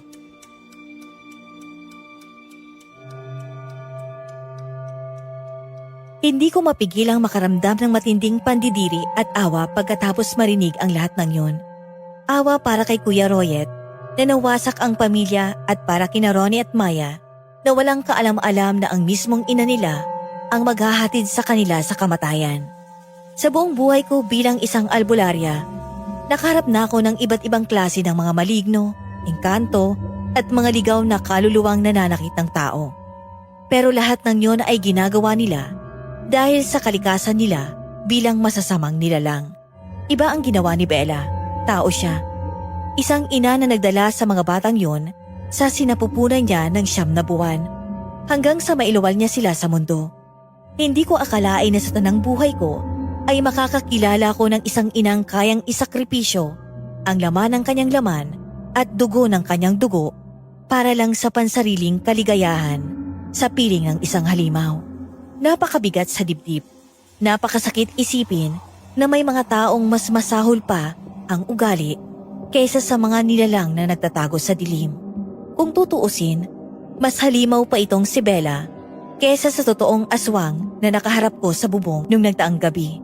Hindi ko mapigilang makaramdam ng matinding pandidiri at awa pagkatapos marinig ang lahat ng yun. Awa para kay Kuya Royet na nawasak ang pamilya at para kina Ronnie at Maya na walang kaalam-alam na ang mismong ina nila ang maghahatid sa kanila sa kamatayan. Sa buong buhay ko bilang isang albularya, nakaharap na ako ng iba't ibang klase ng mga maligno, engkanto at mga ligaw na kaluluwang nananakit ng tao. Pero lahat ng yon ay ginagawa nila dahil sa kalikasan nila bilang masasamang nilalang. Iba ang ginawa ni Bella. Tao siya. Isang ina na nagdala sa mga batang yon sa sinapupunan niya ng 9 na buwan hanggang sa mailuwal niya sila sa mundo. Hindi ko akalain na sa tanang buhay ko ay makakakilala ko ng isang inang kayang isakripisyo ang laman ng kanyang laman at dugo ng kanyang dugo para lang sa pansariling kaligayahan sa piling ng isang halimaw. Napakabigat sa dibdib. Napakasakit isipin na may mga taong mas masahol pa ang ugali kaysa sa mga nilalang na nagtatago sa dilim. Kung tutuusin, mas halimaw pa itong si Bella kaysa sa totoong aswang na nakaharap ko sa bubong nung nagdaang gabi.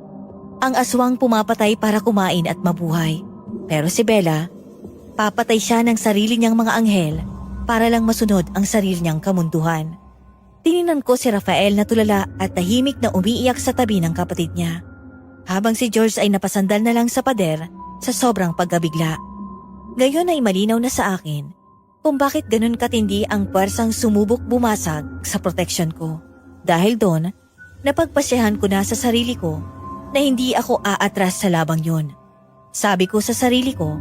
Ang aswang pumapatay para kumain at mabuhay. Pero si Bella, papatay siya ng sarili niyang mga anghel para lang masunod ang sarili niyang kamunduhan. Tiningnan ko si Rafael na tulala at tahimik na umiiyak sa tabi ng kapatid niya. Habang si George ay napasandal na lang sa pader sa sobrang pagkabigla. Ngayon ay malinaw na sa akin kung bakit ganun katindi ang puwersang sumubok bumasag sa proteksyon ko. Dahil doon, napagpasyahan ko na sa sarili ko na hindi ako aatras sa labang yun. Sabi ko sa sarili ko,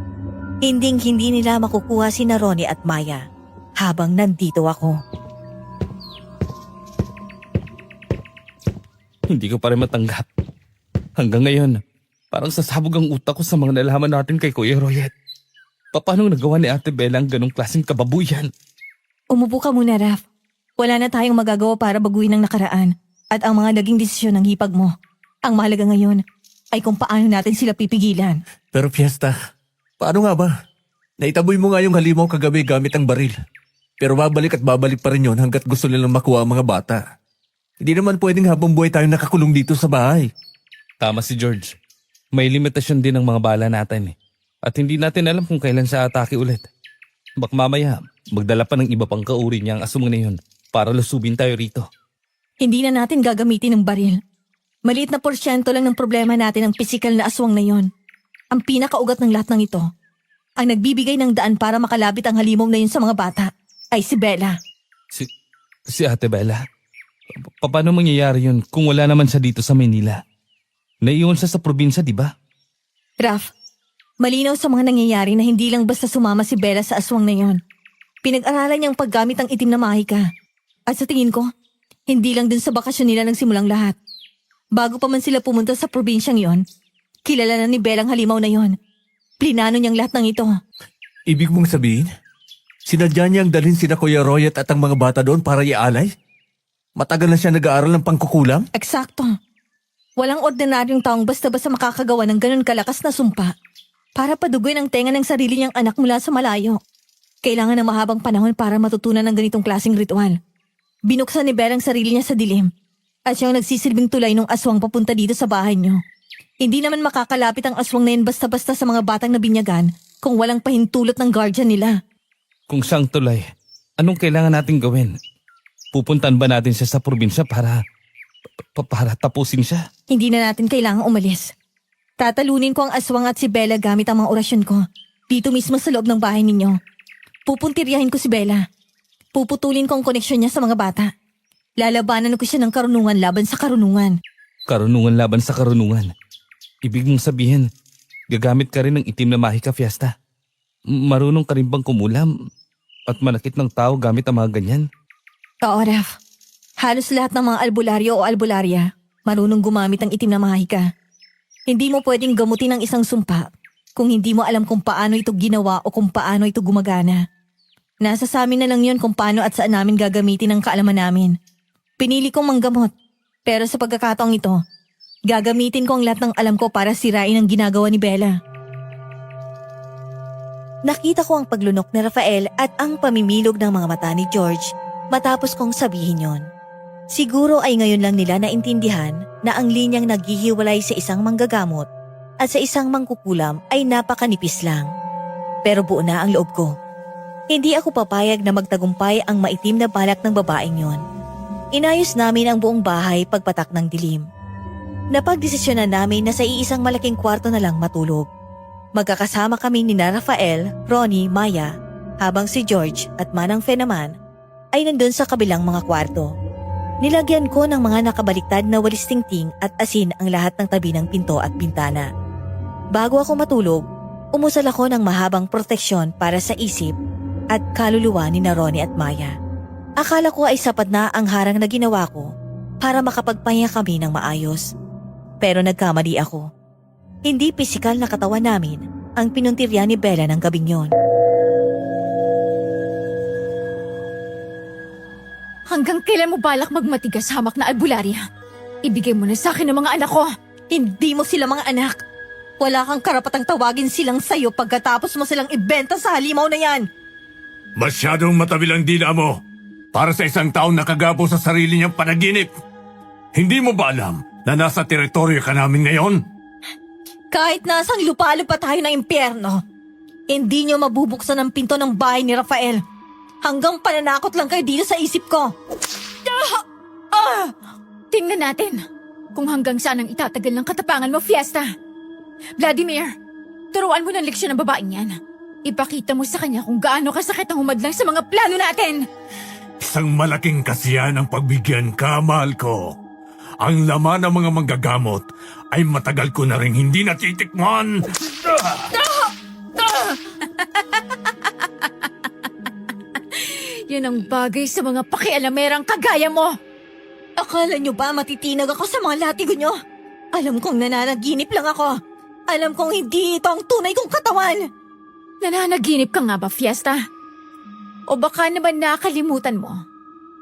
hindi nila makukuha si Ronnie at Maya habang nandito ako. Hindi ko pa rin matanggap. Hanggang ngayon, parang sasabog ang utak ko sa mga nalaman natin kay Kuya Royet. Paano nagawa ni Ate Bella ang ganong klaseng kababuyan? Umupo ka muna, Raf. Wala na tayong magagawa para baguhin ang nakaraan at ang mga naging desisyon ng hipag mo. Ang mahalaga ngayon ay kung paano natin sila pipigilan. Pero Fiesta, paano nga ba? Naitaboy mo nga yung halimaw kagabi gamit ang baril. Pero babalik at babalik pa rin yun hanggat gusto nilang makuha ang mga bata. Hindi naman pwedeng habang buhay tayong nakakulong dito sa bahay. Tama si George. May limitasyon din ang mga bala natin eh. At hindi natin alam kung kailan siya atake ulit. Bak mamaya, magdala pa ng iba pang kauri niya ang aswang na yun para lusubin tayo rito. Hindi na natin gagamitin ng baril. Maliit na porsyento lang ng problema natin ang pisikal na aswang na yon. Ang pinakaugat ng lahat ng ito, ang nagbibigay ng daan para makalapit ang halimaw na yun sa mga bata, ay si Bella. Si Ate Bella? Paano mangyayari yun kung wala naman siya dito sa Manila? Naiwan siya sa probinsya, di ba? Raf, malinaw sa mga nangyayari na hindi lang basta sumama si Bella sa aswang na yon. Pinag-aralan niyang paggamit ang itim na mahika. At sa tingin ko, hindi lang dun sa bakasyon nila nagsimulang lahat. Bago pa man sila pumunta sa probinsyang yon, kilala na ni Bella ang halimaw na yon. Plinano niyang lahat ng ito. Ibig mong sabihin, sinadya niyang dalhin sina Kuya Royet at ang mga bata doon para ialay? Matagal na siya nag-aaral ng pangkukulam? Eksakto. Walang ordinaryong taong basta-basta makakagawa ng ganun kalakas na sumpa para padugoy ang tenga ng sarili niyang anak mula sa malayo. Kailangan ng mahabang panahon para matutunan ng ganitong klaseng ritual. Binuksan ni Bella ang sarili niya sa dilim at siyang nagsisilbing tulay ng aswang papunta dito sa bahay niyo. Hindi naman makakalapit ang aswang na yun basta-basta sa mga batang nabinyagan kung walang pahintulot ng guardian nila. Kung siyang tulay, anong kailangan natin gawin? Pupuntan ba natin siya sa probinsya para tapusin siya? Hindi na natin kailangang umalis. Tatalunin ko ang aswang at si Bella gamit ang mga orasyon ko. Dito mismo sa loob ng bahay ninyo. Pupuntiryahin ko si Bella. Puputulin ko ang koneksyon niya sa mga bata. Lalabanan ko siya ng karunungan laban sa karunungan. Karunungan laban sa karunungan. Ibig mong sabihin, gagamit ka rin ng itim na mahika, Fiesta. Marunong ka rin bang kumulam at manakit ng tao gamit ang mga ganyan? Oo, Raf. Halos lahat ng mga albularyo o albularya marunong gumamit ng itim na mahika. Hindi mo pwedeng gamutin ang isang sumpa kung hindi mo alam kung paano ito ginawa o kung paano ito gumagana. Nasa sa amin na lang yun kung paano at saan namin gagamitin ang kaalaman namin. Pinili kong manggamot, pero sa pagkakataong ito, gagamitin ko ang lahat ng alam ko para sirain ang ginagawa ni Bella. Nakita ko ang paglunok ni Rafael at ang pamimilog ng mga mata ni George matapos kong sabihin yon. Siguro ay ngayon lang nila naintindihan na ang linyang naghihiwalay sa isang manggagamot at sa isang mangkukulam ay napakanipis lang. Pero buo na ang loob ko. Hindi ako papayag na magtagumpay ang maitim na balak ng babaeng yon. Inayos namin ang buong bahay pagpatak ng dilim. Napagdesisyonan namin na sa iisang malaking kwarto na lang matulog. Magkakasama kami ni Rafael, Ronnie, Maya, habang si George at Manang Fe naman ay nandun sa kabilang mga kwarto. Nilagyan ko ng mga nakabaliktad na walis tingting at asin ang lahat ng tabi ng pinto at bintana. Bago ako matulog, umusal ako ng mahabang proteksyon para sa isip at kaluluwa ni Ronnie at Maya. Akala ko ay sapat na ang harang na ginawa ko para makapagpahinga kami ng maayos. Pero nagkamali ako. Hindi pisikal na katawan namin ang pinuntirya ni Bella ng gabing yon. Hanggang kailan mo balak magmatigas hamak na albularya? Ibigay mo na sa akin ang mga anak ko. Hindi mo sila mga anak. Wala kang karapatang tawagin silang sayo pagkatapos mo silang ibenta sa halimaw na yan. Masyadong matabil ang dila mo para sa isang taong nakagapo sa sarili niyang panaginip. Hindi mo ba alam na nasa teritoryo ka namin ngayon? Kahit nasang lupalo pa tayo ng impyerno, hindi niyo mabubuksan ang pinto ng bahay ni Rafael. Hanggang pananakot lang kayo dito sa isip ko. Tingnan natin kung hanggang saan ang itatagal ng katapangan mo, Fiesta. Vladimir, turuan mo ng leksyon ng babaeng yan. Ipakita mo sa kanya kung gaano kasakit ang humadlang sa mga plano natin. Isang malaking kasiyahan ang pagbigyan ka, mahal ko. Ang laman ng mga manggagamot ay matagal ko na rin hindi natitikman. Yan ang bagay sa mga pakialamerang kagaya mo. Akala nyo ba matitinag ako sa mga latigo nyo? Alam kong nananaginip lang ako. Alam kong hindi ito ang tunay kong katawan. Nananaginip ka nga ba, Fiesta? O baka naman nakalimutan mo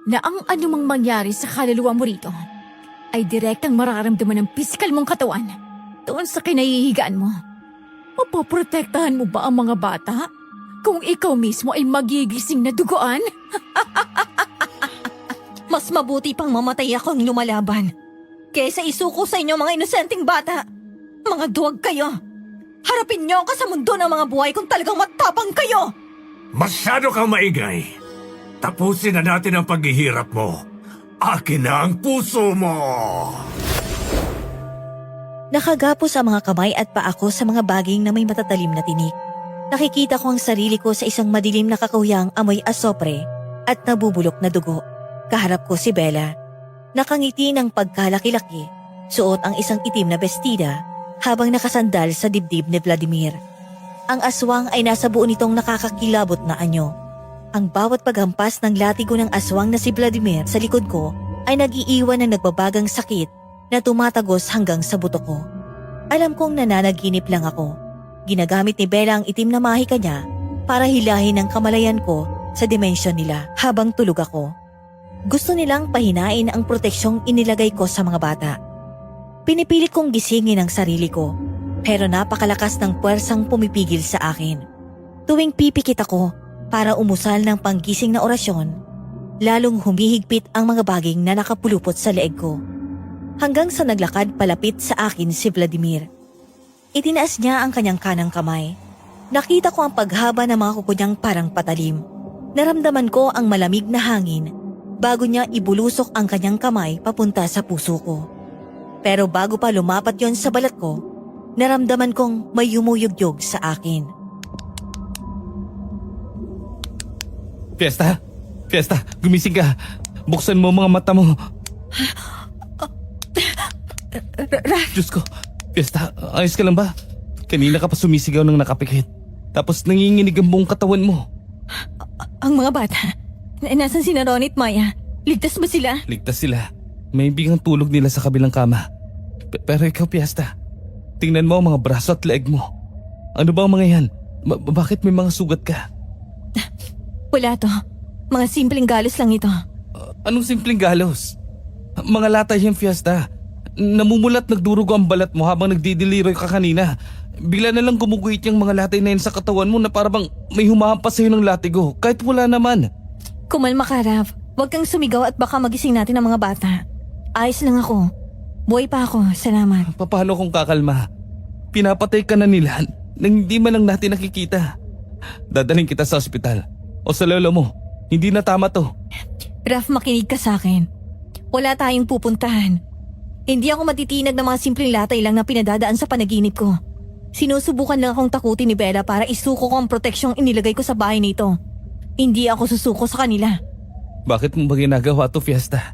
na ang anumang mangyari sa kaluluwa mo rito ay direktang mararamdaman ng pisikal mong katawan doon sa kinahihigaan mo. Mapoprotektahan mo ba ang mga bata kung ikaw mismo ay magigising na duguan? Mas mabuti pang mamatay akong lumalaban kaysa isuko sa inyo mga inosenteng bata. Mga duwag kayo! Harapin niyo ako sa mundo ng mga buhay kung talagang matapang kayo! Masyado kang maingay. Tapusin na natin ang paghihirap mo. Akin na ang puso mo! Nakagapos ang mga kamay at paa ko sa mga baging na may matatalim na tinik. Nakikita ko ang sarili ko sa isang madilim na kakawiyang amoy asopre at nabubulok na dugo. Kaharap ko si Bella. Nakangiti ng pagkalaki-laki, suot ang isang itim na bestida habang nakasandal sa dibdib ni Vladimir. Ang aswang ay nasa buo nitong nakakakilabot na anyo. Ang bawat paghampas ng latigo ng aswang na si Vladimir sa likod ko ay nag-iiwan ng nagbabagang sakit na tumatagos hanggang sa buto ko. Alam kong nananaginip lang ako. Ginagamit ni Bella ang itim na mahika niya para hilahin ang kamalayan ko sa dimensyon nila habang tulog ako. Gusto nilang pahinain ang proteksyong inilagay ko sa mga bata. Pinipilit kong gisingin ang sarili ko, pero napakalakas ng puwersang pumipigil sa akin. Tuwing pipikit ako para umusal ng panggising na orasyon, lalong humihigpit ang mga baging na nakapulupot sa leeg ko. Hanggang sa naglakad palapit sa akin si Vladimir. Itinaas niya ang kanyang kanang kamay. Nakita ko ang paghaba ng mga kuko niyang parang patalim. Naramdaman ko ang malamig na hangin bago niya ibulusok ang kanyang kamay papunta sa puso ko. Pero bago pa lumapat yon sa balat ko, naramdaman kong may yumuyugyog sa akin. Fiesta! Fiesta! Gumising ka! Buksan mo mga mata mo! Diyos ko! Fiesta, ayos ka lang ba? Kanina ka pa sumisigaw ng nakapikit. Tapos nanginginig ang buong katawan mo. Ang mga bata, nasan si Ronnie at Maya? Ligtas ba sila? Ligtas sila. May bigang tulog nila sa kabilang kama. Pero ikaw, Fiesta, tingnan mo ang mga braso at leeg mo. Ano ba ang mga yan? Bakit may mga sugat ka? Wala to. Mga simpleng galos lang ito. Anong simpleng galos? Mga latay yung, Fiesta. Namumulat nagdurugo ang balat mo habang nagdideliroy ka kanina. Bigla na lang gumuguhit yung mga latay na yun sa katawan mo na parang may humahampas sa'yo ng latigo kahit wala naman. Kumalma ka, Rav. Huwag kang sumigaw at baka magising natin ang mga bata. Ayos lang ako. Buhay pa ako, salamat. Paano kung kakalma? Pinapatay ka na nila nang hindi man lang natin nakikita. Dadaling kita sa ospital. O sa lolo mo. Hindi na tama to. Raf, makinig ka sa akin. Wala tayong pupuntahan. Hindi ako matitinag ng mga simpleng latay lang na pinadadaan sa panaginip ko. Sinusubukan lang akong takutin ni Bella para isuko ko ang proteksyong inilagay ko sa bahay nito. Hindi ako susuko sa kanila. Bakit mo ba ginagawa to, Fiesta?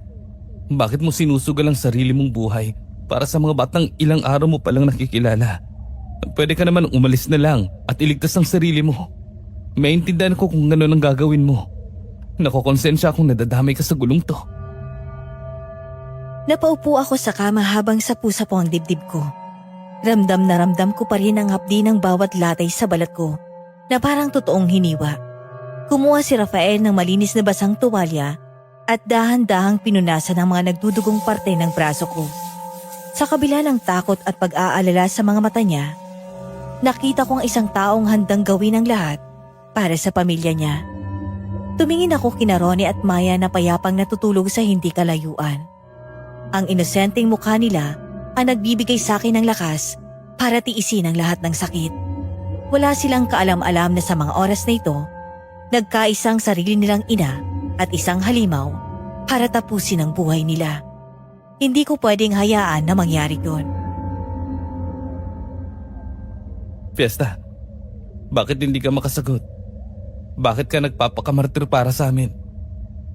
Bakit mo sinusugal ang sarili mong buhay para sa mga batang ilang araw mo palang nakikilala? Pwede ka naman umalis na lang at iligtas ang sarili mo. Maintindihan ko kung gano'n ang gagawin mo. Nakokonsensya akong nadadamay ka sa gulong to. Napaupo ako sa kama habang sapu-sapo ang dibdib ko. Ramdam na ramdam ko pa rin ang hapdi ng bawat latay sa balat ko na parang totoong hiniwa. Kumuha si Rafael ng malinis na basang tuwalya at dahan-dahang pinunasan ang mga nagdudugong parte ng braso ko. Sa kabila ng takot at pag-aalala sa mga mata niya, nakita ko ang isang taong handang gawin ang lahat para sa pamilya niya. Tumingin ako kina Ronnie at Maya na payapang natutulog sa hindi kalayuan. Ang inosenteng mukha nila ang nagbibigay sa akin ng lakas para tiisin ang lahat ng sakit. Wala silang kaalam-alam na sa mga oras na ito, nagkaisang sarili nilang ina at isang halimaw para tapusin ang buhay nila. Hindi ko pwedeng hayaan na mangyari doon. Fiesta, bakit hindi ka makasagot? Bakit ka nagpapakamartir para sa amin?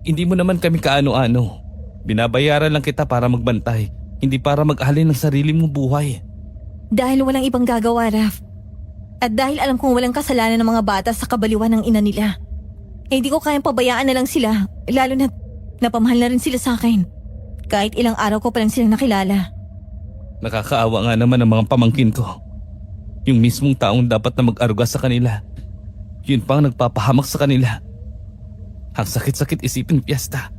Hindi mo naman kami kaano-ano. Binabayaran lang kita para magbantay, hindi para mag-alin ng sarili mong buhay. Dahil walang ibang gagawa, Raf. At dahil alam kong walang kasalanan ng mga bata sa kabaliwan ng ina nila. Hindi ko kayang pabayaan na lang sila, lalo na napamahal na rin sila sa akin. Kahit ilang araw ko pa lang silang nakilala. Nakakaawa nga naman ang mga pamangkin ko. Yung mismong taong dapat na mag-aruga sa kanila, yun pang nagpapahamak sa kanila. Ang sakit-sakit isipin, Fiesta.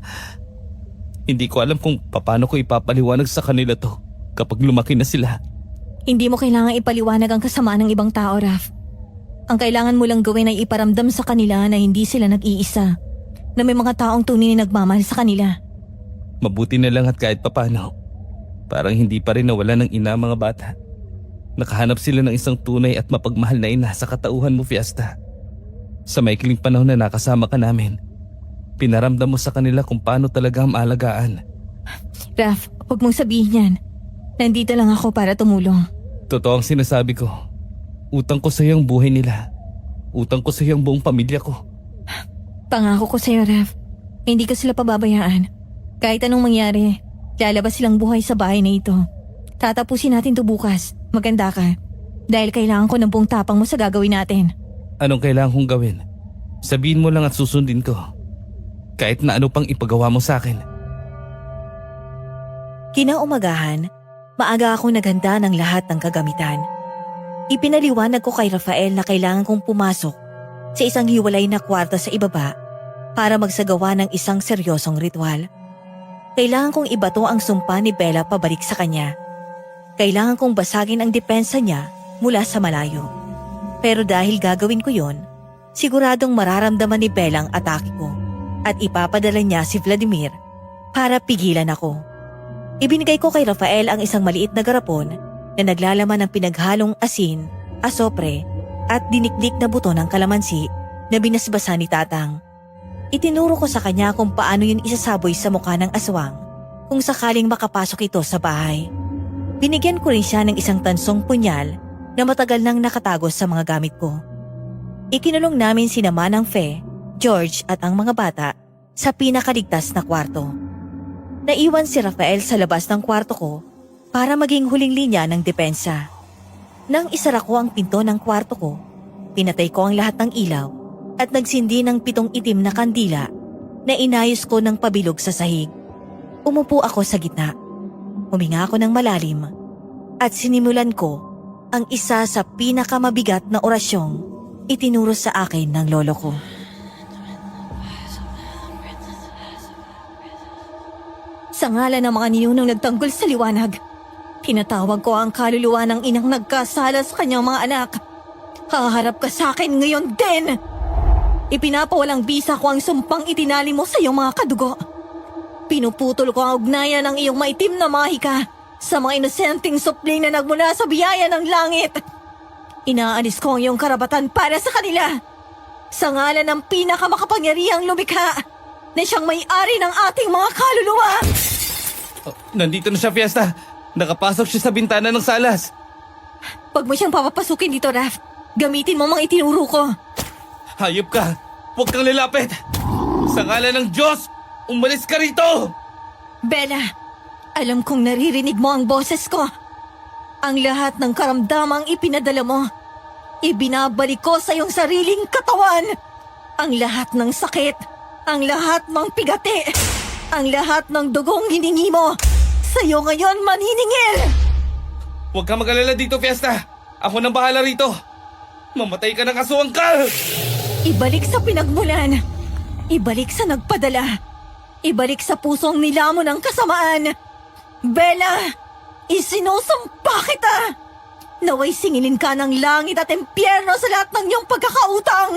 Hindi ko alam kung paano ko ipapaliwanag sa kanila to kapag lumaki na sila. Hindi mo kailangang ipaliwanag ang kasamaan ng ibang tao, Raf. Ang kailangan mo lang gawin ay iparamdam sa kanila na hindi sila nag-iisa, na may mga taong tunay na nagmamahal sa kanila. Mabuti na lang at kahit papano, parang hindi pa rin nawala ng ina ang mga bata. Nakahanap sila ng isang tunay at mapagmahal na ina sa katauhan mo, Fiesta. Sa maikling panahon na nakasama ka namin, pinaramdam mo sa kanila kung paano talaga ang maalagaan. Raf, huwag mong sabihin yan. Nandito lang ako para tumulong. Totoo ang sinasabi ko. Utang ko sa iyo ang buhay nila. Utang ko sa iyo ang buong pamilya ko. Pangako ko sa'yo, Raf. Hindi ko sila pababayaan. Kahit anong mangyari, lalabas silang buhay sa bahay na ito. Tatapusin natin to bukas. Maganda ka. Dahil kailangan ko ng buong tapang mo sa gagawin natin. Anong kailangan kong gawin? Sabihin mo lang at susundin ko. Kahit na ano pang ipagawa mo sa akin. Kinaumagahan, maaga ako naghanda ng lahat ng kagamitan. Ipinaliwanag ko kay Rafael na kailangan kong pumasok sa isang hiwalay na kwarto sa ibaba para magsagawa ng isang seryosong ritual. Kailangan kong ibato ang sumpa ni Bella pabalik sa kanya. Kailangan kong basagin ang depensa niya mula sa malayo. Pero dahil gagawin ko yon, siguradong mararamdaman ni Bella ang atake ko at ipapadala niya si Vladimir para pigilan ako. Ibinigay ko kay Rafael ang isang maliit na garapon na naglalaman ng pinaghalong asin, asopre at dinikdik na buto ng kalamansi na binasbasa ni Tatang. Itinuro ko sa kanya kung paano yun isasaboy sa mukha ng aswang kung sakaling makapasok ito sa bahay. Binigyan ko rin siya ng isang tansong punyal na matagal nang nakatago sa mga gamit ko. Ikinulong namin sina Manang Fe, George at ang mga bata sa pinakaligtas na kwarto. Naiwan si Rafael sa labas ng kwarto ko para maging huling linya ng depensa. Nang isara ko ang pinto ng kwarto ko, pinatay ko ang lahat ng ilaw at nagsindi ng 7 itim na kandila na inayos ko ng pabilog sa sahig. Umupo ako sa gitna. Huminga ako ng malalim at sinimulan ko ang isa sa pinakamabigat na orasyong itinuro sa akin ng lolo ko. Sa ngalan ng mga ninunong nagtanggol sa liwanag, tinatawag ko ang kaluluwa ng inang nagkasala sa kanyang mga anak. Haharap ka sa akin ngayon din! Ipinapawalang bisa ko ang sumpang itinali mo sa iyong mga kadugo. Pinuputol ko ang ugnayan ng iyong maitim na mahika sa mga inosenteng supling na nagmula sa biyaya ng langit. Inaalis ko ang iyong karapatan para sa kanila. Sa ngalan ng pinakamakapangyarihang lumikha na siyang may-ari ng ating mga kaluluwa. Nandito na siya, Fiesta. Nakapasok siya sa bintana ng salas. Pag mo siyang papapasukin dito, Raf, gamitin mo mga itinuro ko. Hayop ka! Huwag kang lalapit! Sa ngalan ng Diyos, umalis ka rito! Bella, alam kong naririnig mo ang boses ko. Ang lahat ng karamdamang ipinadala mo, ibinabalik ko sa iyong sariling katawan. Ang lahat ng sakit, ang lahat ng pigati, ang lahat ng dugong hiningi mo, sa iyo ngayon maniningil! Huwag kang mag-alala dito, Fiesta. Ako nang bahala rito. Mamatay ka ng aswang ka! Ibalik sa pinagmulan, ibalik sa nagpadala, ibalik sa pusong nilamon ng kasamaan. Bella, isinusumpa kita! Naway singilin ka ng langit at impyerno sa lahat ng iyong pagkakautang.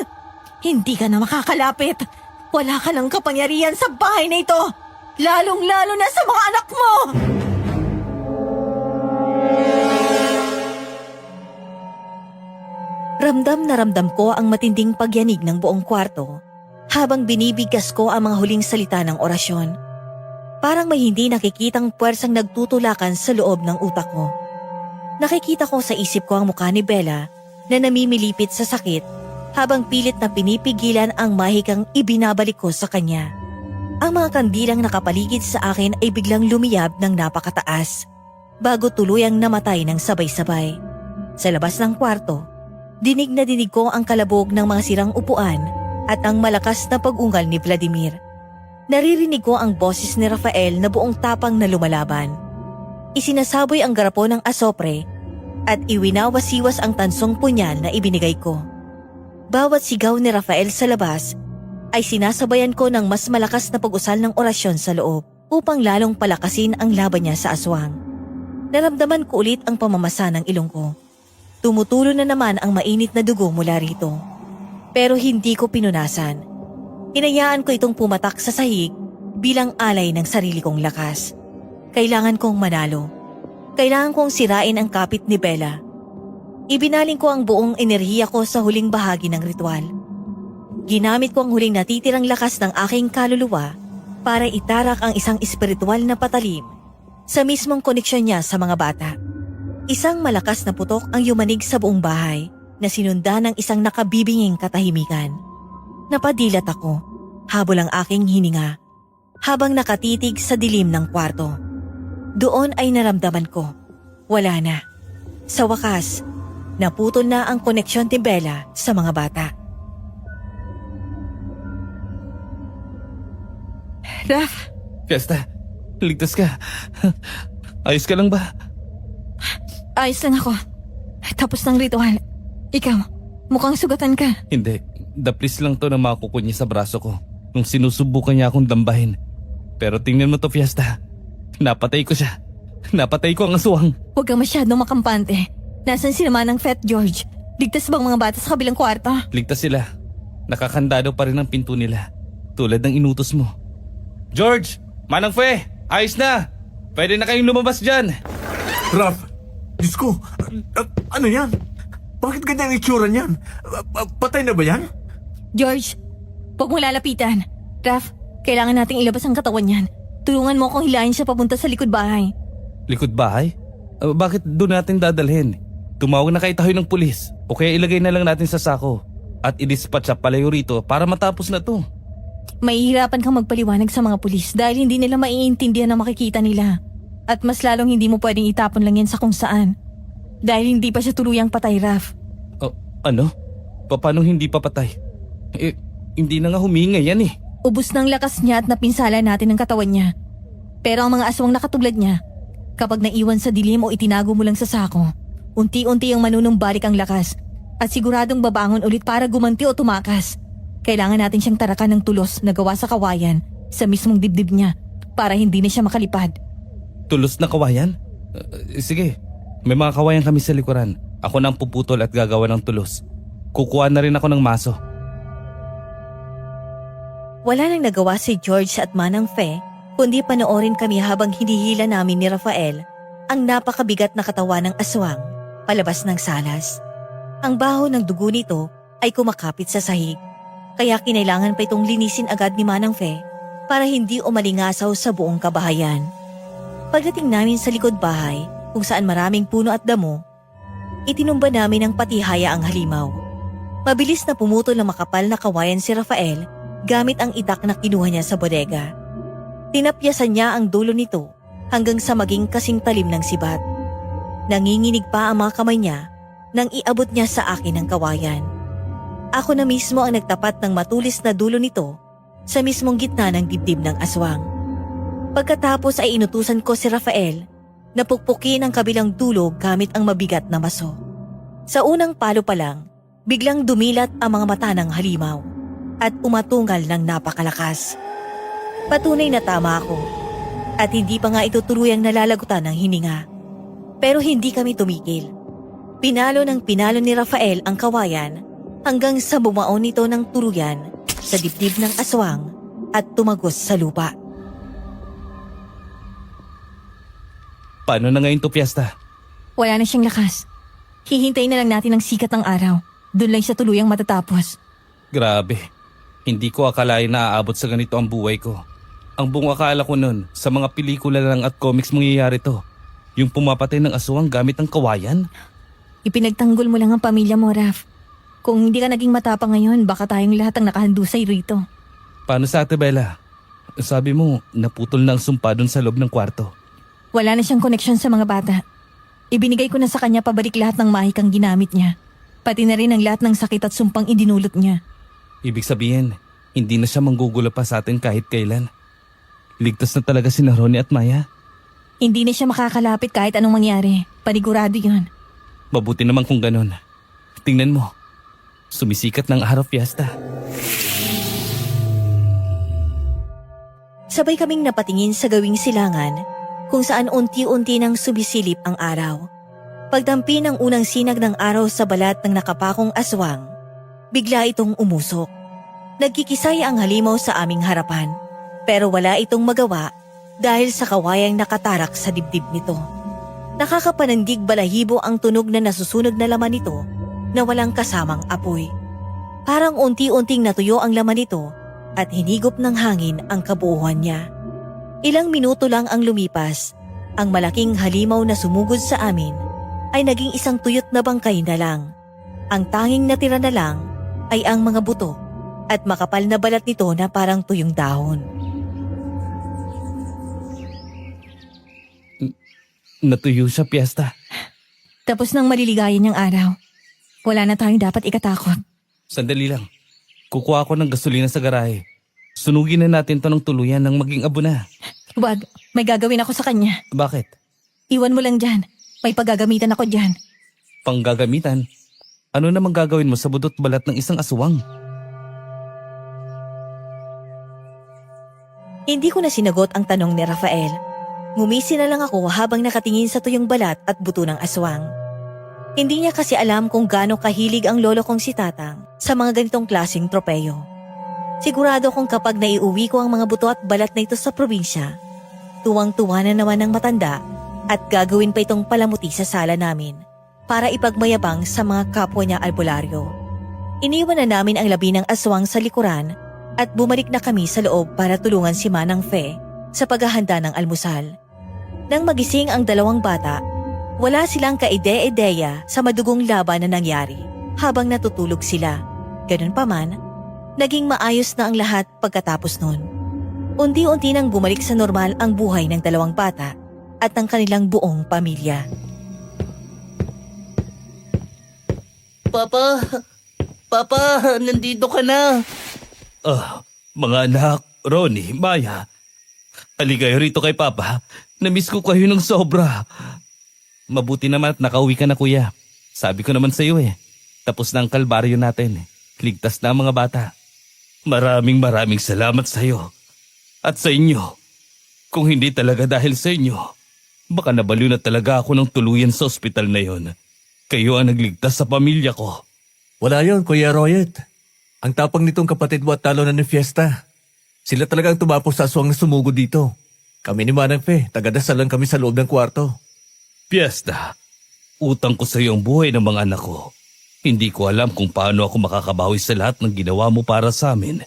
Hindi ka na makakalapit. Wala ka ng kapangyarihan sa bahay na ito, lalong-lalo na sa mga anak mo! Ramdam na ramdam ko ang matinding pagyanig ng buong kwarto habang binibigkas ko ang mga huling salita ng orasyon. Parang may hindi nakikitang puwersang nagtutulakan sa loob ng utak ko. Nakikita ko sa isip ko ang mukha ni Bella na namimilipit sa sakit habang pilit na pinipigilan ang mahikang ibinabalik ko sa kanya. Ang mga kandilang nakapaligid sa akin ay biglang lumiyab ng napakataas bago tuluyang namatay ng sabay-sabay. Sa labas ng kwarto, dinig na dinig ko ang kalabog ng mga sirang upuan at ang malakas na pag-ungal ni Vladimir. Naririnig ko ang boses ni Rafael na buong tapang na lumalaban. Isinasaboy ang garapon ng asopre at iwinawasiwas ang tansong punyal na ibinigay ko. Bawat sigaw ni Rafael sa labas ay sinasabayan ko ng mas malakas na pag-usal ng orasyon sa loob upang lalong palakasin ang laban niya sa aswang. Naramdaman ko ulit ang pamamasa ng ilong ko. Tumutulo na naman ang mainit na dugo mula rito. Pero hindi ko pinunasan. Hinayaan ko itong pumatak sa sahig bilang alay ng sarili kong lakas. Kailangan kong manalo. Kailangan kong sirain ang kapit ni Bella. Ibinaling ko ang buong enerhiya ko sa huling bahagi ng ritual. Ginamit ko ang huling natitirang lakas ng aking kaluluwa para itarak ang isang espiritual na patalim sa mismong koneksyon niya sa mga bata. Isang malakas na putok ang yumanig sa buong bahay na sinundan ng isang nakabibinging katahimikan. Napadilat ako, habol ang aking hininga, habang nakatitig sa dilim ng kwarto. Doon ay naramdaman ko, wala na. Sa wakas, naputol na ang koneksyon ni Bella sa mga bata. Raf, Fiesta, ligtas ka. Ayos ka lang ba? ayos lang ako. Tapos ng ritual. Ikaw, mukhang sugatan ka. Hindi. Daplis lang to na makukuha niya sa braso ko nung sinusubukan niya akong dambahin. Pero tingnan mo to, Fiesta. Napatay ko siya. Napatay ko ang aswang. Huwag kang masyadong makampante. Nasaan si naman ng Fat George? Ligtas bang mga bata sa kabilang kwarto? Ligtas sila. Nakakandado pa rin ang pinto nila. Tulad ng inutos mo. George! Manang Fe! Ayos na! Pwede na kayong lumabas dyan! Raf! Diyos ko! Ano yan? Bakit ganyan ang itsura niyan? Patay na ba yan? George, huwag mo lalapitan. Raf, kailangan nating ilabas ang katawan niyan. Tulungan mo akong hilahin siya papunta sa likod bahay. Likod bahay? Bakit doon natin dadalhin? Tumawag na kay tayo ng pulis. O kaya ilagay na lang natin sa sako. At i-dispatch sa palayo rito para matapos na to. Mahihirapan kang magpaliwanag sa mga pulis dahil hindi nila maiintindihan ang makikita nila. At mas lalong hindi mo pwedeng itapon lang yan sa kung saan. Dahil hindi pa siya tuluyang patay, Raf. Ano? Paano hindi pa patay? Hindi na nga huminga yan eh. Ubus ng lakas niya at napinsala natin ang katawan niya. Pero ang mga aswang nakatulad niya, kapag naiwan sa dilim o itinago mo lang sa sako, unti-unti ang manunumbalik ang lakas at siguradong babangon ulit para gumanti o tumakas. Kailangan natin siyang tarakan ng tulos na gawa sa kawayan sa mismong dibdib niya para hindi na siya makalipad. Tulos na kawayan? Sige, may mga kawayan kami sa likuran. Ako na ang puputol at gagawa ng tulos. Kukuha na rin ako ng maso. Wala nang nagawa si George at Manang Fe, kundi panoorin kami habang hinihila namin ni Rafael ang napakabigat na katawan ng aswang palabas ng salas. Ang baho ng dugo nito ay kumakapit sa sahig, kaya kinailangan pa itong linisin agad ni Manang Fe para hindi umalingasaw sa buong kabahayan. Pagdating namin sa likod bahay, kung saan maraming puno at damo, itinumba namin ang patihaya ang halimaw. Mabilis na pumutol ng makapal na kawayan si Rafael gamit ang itak na kinuha niya sa bodega. Tinapyasan niya ang dulo nito hanggang sa maging kasing talim ng sibat. Nanginginig pa ang mga kamay niya nang iabot niya sa akin ang kawayan. Ako na mismo ang nagtapat ng matulis na dulo nito sa mismong gitna ng dibdib ng aswang. Pagkatapos ay inutusan ko si Rafael na pukpukin ang kabilang dulo gamit ang mabigat na maso. Sa unang palo pa lang, biglang dumilat ang mga mata ng halimaw at umatungal ng napakalakas. Patunay na tama ako at hindi pa nga ito tuluyang nalalagutan ng hininga. Pero hindi kami tumigil. Pinalo ni Rafael ang kawayan hanggang sa bumaon nito ng tuluyan sa dibdib ng aswang at tumagos sa lupa. Paano na ngayon to, Fiesta? Wala na siyang lakas. Hihintayin na lang natin ang sikat ng araw. Doon lang siya tuluyang matatapos. Grabe. Hindi ko akalain na aabot sa ganito ang buhay ko. Ang buong akala ko nun, sa mga pelikula lang at comics mangyayari to. Yung pumapatay ng aswang gamit ang kawayan? Ipinagtanggol mo lang ang pamilya mo, Raf. Kung hindi ka naging matapang ngayon, baka tayong lahat ang nakahandusay rito. Paano sa Ate Bella? Sabi mo, naputol na ang sumpa dun sa loob ng kwarto. Wala na siyang koneksyon sa mga bata. Ibinigay ko na sa kanya pabalik lahat ng mahikang ginamit niya. Pati na rin ang lahat ng sakit at sumpang idinulot niya. Ibig sabihin, hindi na siya manggugulo pa sa atin kahit kailan. Ligtas na talaga si Ronnie at Maya. Hindi na siya makakalapit kahit anong mangyari. Panigurado yun. Mabuti naman kung ganun. Tingnan mo, sumisikat ng araw, Fiesta. Sabay kaming napatingin sa gawing silangan kung saan unti-unti nang sumisilip ang araw. Pagdampi ng unang sinag ng araw sa balat ng nakapakong aswang, bigla itong umusok. Nagkikisay ang halimaw sa aming harapan, pero wala itong magawa dahil sa kawayang nakatarak sa dibdib nito. Nakakapanandig balahibo ang tunog na nasusunog na laman nito na walang kasamang apoy. Parang unti-unting natuyo ang laman nito at hinigop ng hangin ang kabuuan niya. Ilang minuto lang ang lumipas, ang malaking halimaw na sumugod sa amin ay naging isang tuyot na bangkay na lang. Ang tanging natira na lang ay ang mga buto at makapal na balat nito na parang tuyong dahon. Natuyo siya, Fiesta. Tapos nang maliligayan niyang araw. Wala na tayong dapat ikatakot. Sandali lang. Kukuha ako ng gasolina sa garahe. Sunugin na natin to ng tuluyan nang maging abo na. Huwag, may gagawin ako sa kanya. Bakit? Iwan mo lang dyan. May paggagamitan ako dyan. Panggagamitan? Ano namang gagawin mo sa budot balat ng isang aswang? Hindi ko na sinagot ang tanong ni Rafael. Ngumisi na lang ako habang nakatingin sa tuyong balat at buto ng aswang. Hindi niya kasi alam kung gaano kahilig ang lolo kong si Tatang sa mga ganitong klaseng tropeyo. Sigurado kong kapag naiuwi ko ang mga buto at balat na ito sa probinsya, tuwang-tuwa na naman ng matanda at gagawin pa itong palamuti sa sala namin para ipagmayabang sa mga kapwa niya albularyo. Iniwan na namin ang labi ng aswang sa likuran at bumalik na kami sa loob para tulungan si Manang Fe sa paghahanda ng almusal. Nang magising ang dalawang bata, wala silang kaide-ideya sa madugong laban na nangyari habang natutulog sila. Ganun pa man, naging maayos na ang lahat pagkatapos nun. Unti-unti nang bumalik sa normal ang buhay ng dalawang bata at ng kanilang buong pamilya. Papa! Papa! Nandito ka na! Mga anak, Ronnie, Maya. Halika kayo rito kay Papa. Namiss ko kayo ng sobra. Mabuti naman at nakauwi ka na, kuya. Sabi ko naman sa iyo tapos na ang kalbaryo natin. Ligtas na ang mga bata. Maraming salamat sa iyo. At sa inyo. Kung hindi talaga dahil sa inyo, baka nabaliw na talaga ako ng tuluyan sa ospital na yon. Kayo ang nagligtas sa pamilya ko. Wala yon, Kuya Royet. Ang tapang nitong kapatid mo at talo na ni Fiesta. Sila talagang tumapos sa aswang na sumugod dito. Kami ni Manang Fe, tagadasal lang kami sa loob ng kwarto. Fiesta, utang ko sa iyo ang buhay ng mga anak ko. Hindi ko alam kung paano ako makakabawi sa lahat ng ginawa mo para sa amin.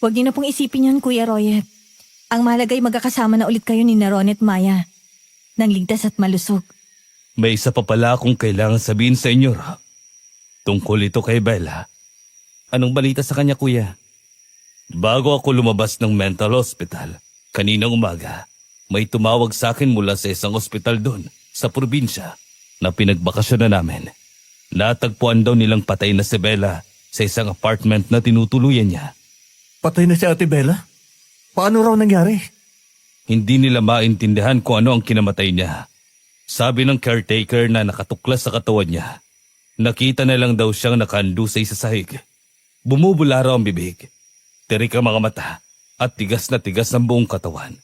Huwag niyo na pong isipin yun, Kuya Royet. Ang malagay magkakasama na ulit kayo ni Naron at Maya. Nang ligtas at malusog. May isa pa pala akong kailangan sabihin sa inyo, Ra. Tungkol ito kay Bella. Anong balita sa kanya, kuya? Bago ako lumabas ng mental hospital, kaninang umaga, may tumawag sa akin mula sa isang ospital doon, sa probinsya, na pinagbakasyon na namin. Natagpuan daw nilang patay na si Bella sa isang apartment na tinutuluyan niya. Patay na si Ate Bella? Paano raw nangyari? Hindi nila maintindihan kung ano ang kinamatay niya. Sabi ng caretaker na nakatuklas sa katawan niya, nakita na lang daw siyang nakandu sa isa sahig. Bumubula raw ang bibig, tirik ang mga mata, at tigas na tigas ang buong katawan.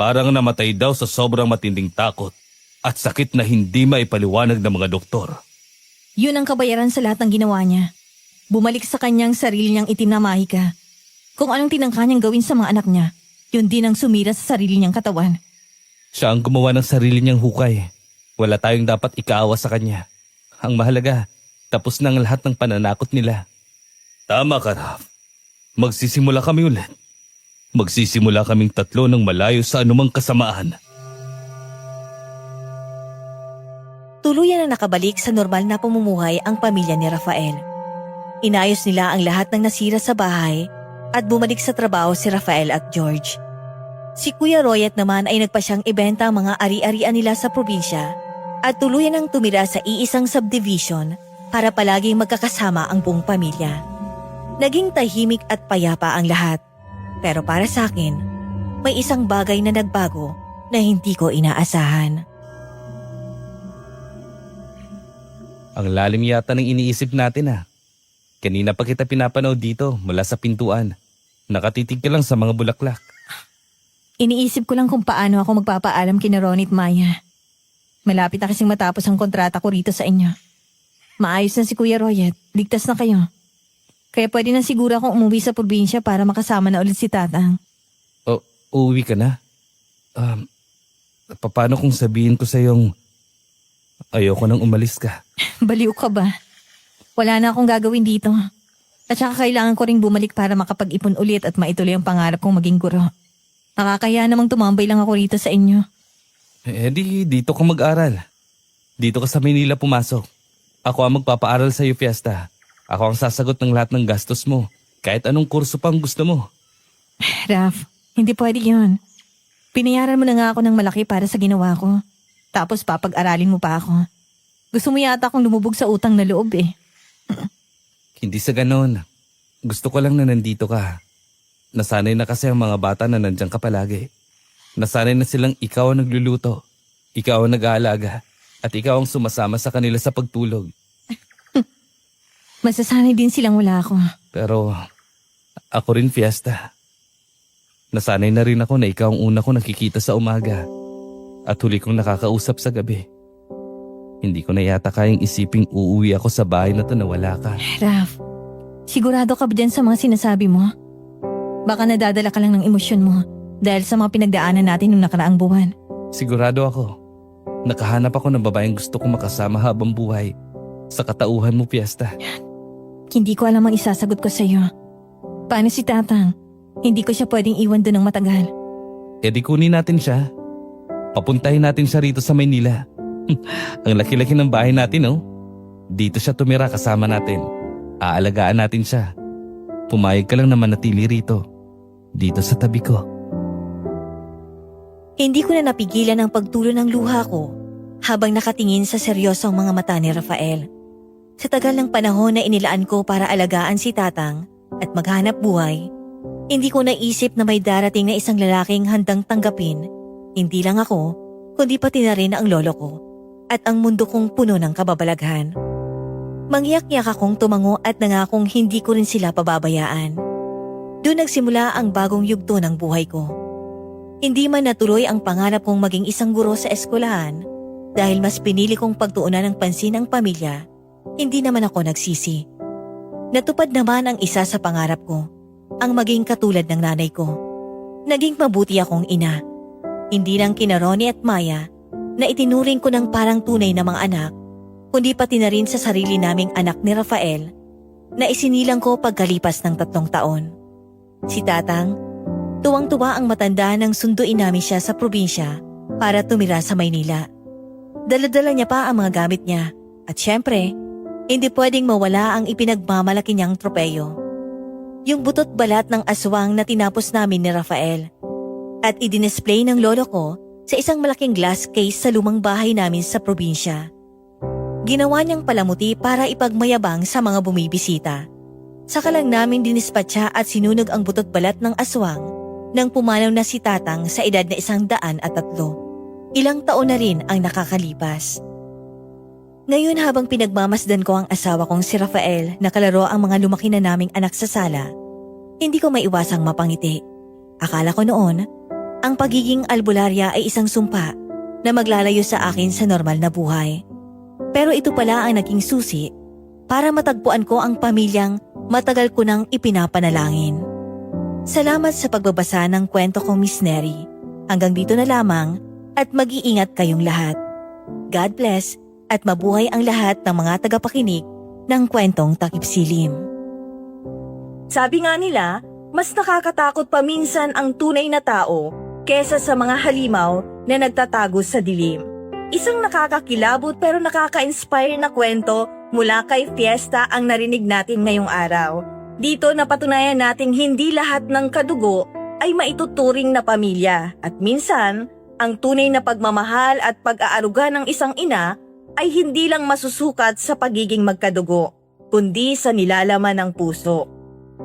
Parang namatay daw sa sobrang matinding takot at sakit na hindi maipaliwanag ng mga doktor. Yun ang kabayaran sa lahat ng ginawa niya. Bumalik sa kanyang sarili niyang itinamahika. Kung anong tinangka niyang gawin sa mga anak niya, yun din ang sumira sa sarili niyang katawan. Siya ang gumawa ng sarili niyang hukay. Wala tayong dapat ikaawa sa kanya. Ang mahalaga, tapos na ang lahat ng pananakot nila. Tama ka, Raf. Magsisimula kami ulit. Magsisimula kaming tatlo ng malayo sa anumang kasamaan. Tuluyan na nakabalik sa normal na pamumuhay ang pamilya ni Rafael. Inayos nila ang lahat ng nasira sa bahay at bumalik sa trabaho si Rafael at George. Si Kuya Royet naman ay nagpasyang ibenta ang mga ari-arian nila sa probinsya at tuluyan ang tumira sa iisang subdivision para palaging magkakasama ang buong pamilya. Naging tahimik at payapa ang lahat. Pero para sa akin, may isang bagay na nagbago na hindi ko inaasahan. Ang lalim yata ng iniisip natin Kanina pa kita pinapanood dito mula sa pintuan. Nakatitig ka lang sa mga bulaklak. Iniisip ko lang kung paano ako magpapaalam kina Ronnie at Maya. Malapit na kasing matapos ang kontrata ko rito sa inyo. Maayos na si Kuya Roy at ligtas na kayo. Kaya pwede na siguro akong umuwi sa probinsya para makasama na ulit si Tatang. O, uuwi ka na? Paano kung sabihin ko sa'yong ayoko nang umalis ka? Baliw ka ba? Wala na akong gagawin dito. At saka kailangan ko ring bumalik para makapag-ipon ulit at maituloy ang pangarap kong maging guro. Nakakaya namang tumambay lang ako rito sa inyo. Dito ka mag-aral. Dito ka sa Maynila pumasok. Ako ang magpapaaral sa'yo, Fiesta. Ako ang sasagot ng lahat ng gastos mo. Kahit anong kurso pang gusto mo. Raf, hindi pwede yun. Pinayaran mo na nga ako ng malaki para sa ginawa ko. Tapos papag-aralin mo pa ako. Gusto mo yata akong lumubog sa utang na loob eh. Hindi sa ganon. Gusto ko lang na nandito ka. Nasanay na kasi ang mga bata na nandyan ka palagi. Nasanay na silang ikaw ang nagluluto, ikaw ang nag-aalaga, at ikaw ang sumasama sa kanila sa pagtulog. Masasanay din silang wala ako. Pero ako rin, Fiesta. Nasanay na rin ako na ikaw ang una ko nakikita sa umaga at huli kong nakakausap sa gabi. Hindi ko na yata kayang isiping uuwi ako sa bahay na to na wala ka. Raf, sigurado ka ba dyan sa mga sinasabi mo? Baka nadadala ka lang ng emosyon mo dahil sa mga pinagdaanan natin nung nakaraang buwan. Sigurado ako. Nakahanap ako ng babaeng gusto kong makasama habang buhay. Sa katauhan mo, Fiesta. Hindi ko alam ang isasagot ko sa'yo. Paano si Tatang? Hindi ko siya pwedeng iwan doon ng matagal. E di kunin natin siya. Papuntahin natin siya rito sa Maynila. Ang laki-laki ng bahay natin, oh. Dito siya tumira kasama natin. Aalagaan natin siya. Pumayag ka lang na manatili rito. Dito sa tabi ko. Hindi ko na napigilan ang pagtulo ng luha ko habang nakatingin sa seryosong mga mata ni Rafael. Sa tagal ng panahon na inilaan ko para alagaan si Tatang at maghanap buhay, hindi ko naisip na may darating na isang lalaking handang tanggapin, hindi lang ako, kundi pati na rin ang lolo ko at ang mundo kong puno ng kababalaghan. Mangyak-yak akong tumango at nangakong hindi ko rin sila pababayaan. Doon nagsimula ang bagong yugto ng buhay ko. Hindi man natuloy ang pangarap kong maging isang guro sa eskwelahan dahil mas pinili kong pagtuunan ng pansin ang pamilya, hindi naman ako nagsisi. Natupad naman ang isa sa pangarap ko, ang maging katulad ng nanay ko. Naging mabuti akong ina. Hindi lang kina Ronnie at Maya na itinuring ko ng parang tunay na mga anak, kundi pati na rin sa sarili naming anak ni Rafael na isinilang ko pagkalipas ng 3 taon. Si Tatang, tuwang-tuwa ang matanda nang sunduin namin siya sa probinsya para tumira sa Maynila. Dala-dala niya pa ang mga gamit niya at syempre, hindi pwedeng mawala ang ipinagmamalaki niyang tropeyo. Yung butot balat ng aswang na tinapos namin ni Rafael at idinisplay ng lolo ko sa isang malaking glass case sa lumang bahay namin sa probinsya. Ginawa niyang palamuti para ipagmayabang sa mga bumibisita. Saka lang namin dinispatsa at sinunog ang butot balat ng aswang nang pumanaw na si Tatang sa edad na 103. Ilang taon na rin ang nakakalipas. Ngayon habang pinagmamasdan ko ang asawa kong si Rafael na kalaro ang mga lumaki na naming anak sa sala, hindi ko maiwasang mapangiti. Akala ko noon, ang pagiging albularya ay isang sumpa na maglalayo sa akin sa normal na buhay. Pero ito pala ang naging susi para matagpuan ko ang pamilyang matagal ko nang ipinapanalangin. Salamat sa pagbabasa ng kwento ko, Miss Neri. Hanggang dito na lamang at mag-iingat kayong lahat. God bless at mabuhay ang lahat ng mga tagapakinig ng kwentong Takip Silim. Sabi nga nila, mas nakakatakot paminsan ang tunay na tao kesa sa mga halimaw na nagtatago sa dilim. Isang nakakakilabot pero nakaka-inspire na kwento mula kay Fiesta ang narinig natin ngayong araw. Dito napatunayan nating hindi lahat ng kadugo ay maituturing na pamilya at minsan, ang tunay na pagmamahal at pag-aaruga ng isang ina ay hindi lang masusukat sa pagiging magkadugo, kundi sa nilalaman ng puso.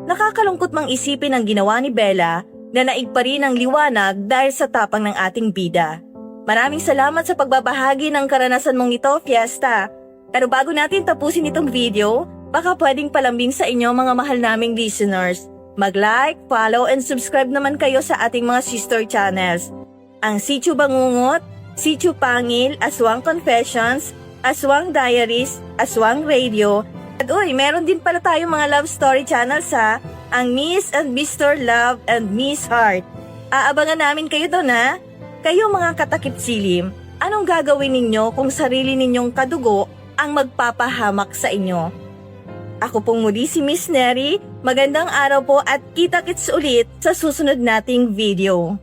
Nakakalungkot mang isipin ang ginawa ni Bella na naig pa rin ang liwanag dahil sa tapang ng ating bida. Maraming salamat sa pagbabahagi ng karanasan mong ito, Fiesta. Pero bago natin tapusin itong video, baka pwedeng palambing sa inyo mga mahal naming listeners. Mag-like, follow, and subscribe naman kayo sa ating mga sister channels. Ang Sityo Bangungot, Sityo Pangil, Aswang Confessions, Aswang Diaries, Aswang Radio. At meron din pala tayong mga love story channels ha. Ang Miss and Mr. Love and Miss Heart. Aabangan namin kayo doon ha. Kayo mga katakip silim, anong gagawin ninyo kung sarili ninyong kadugo ang magpapahamak sa inyo? Ako pong muli si Miss Neri. Magandang araw po at kita-kits ulit sa susunod nating video.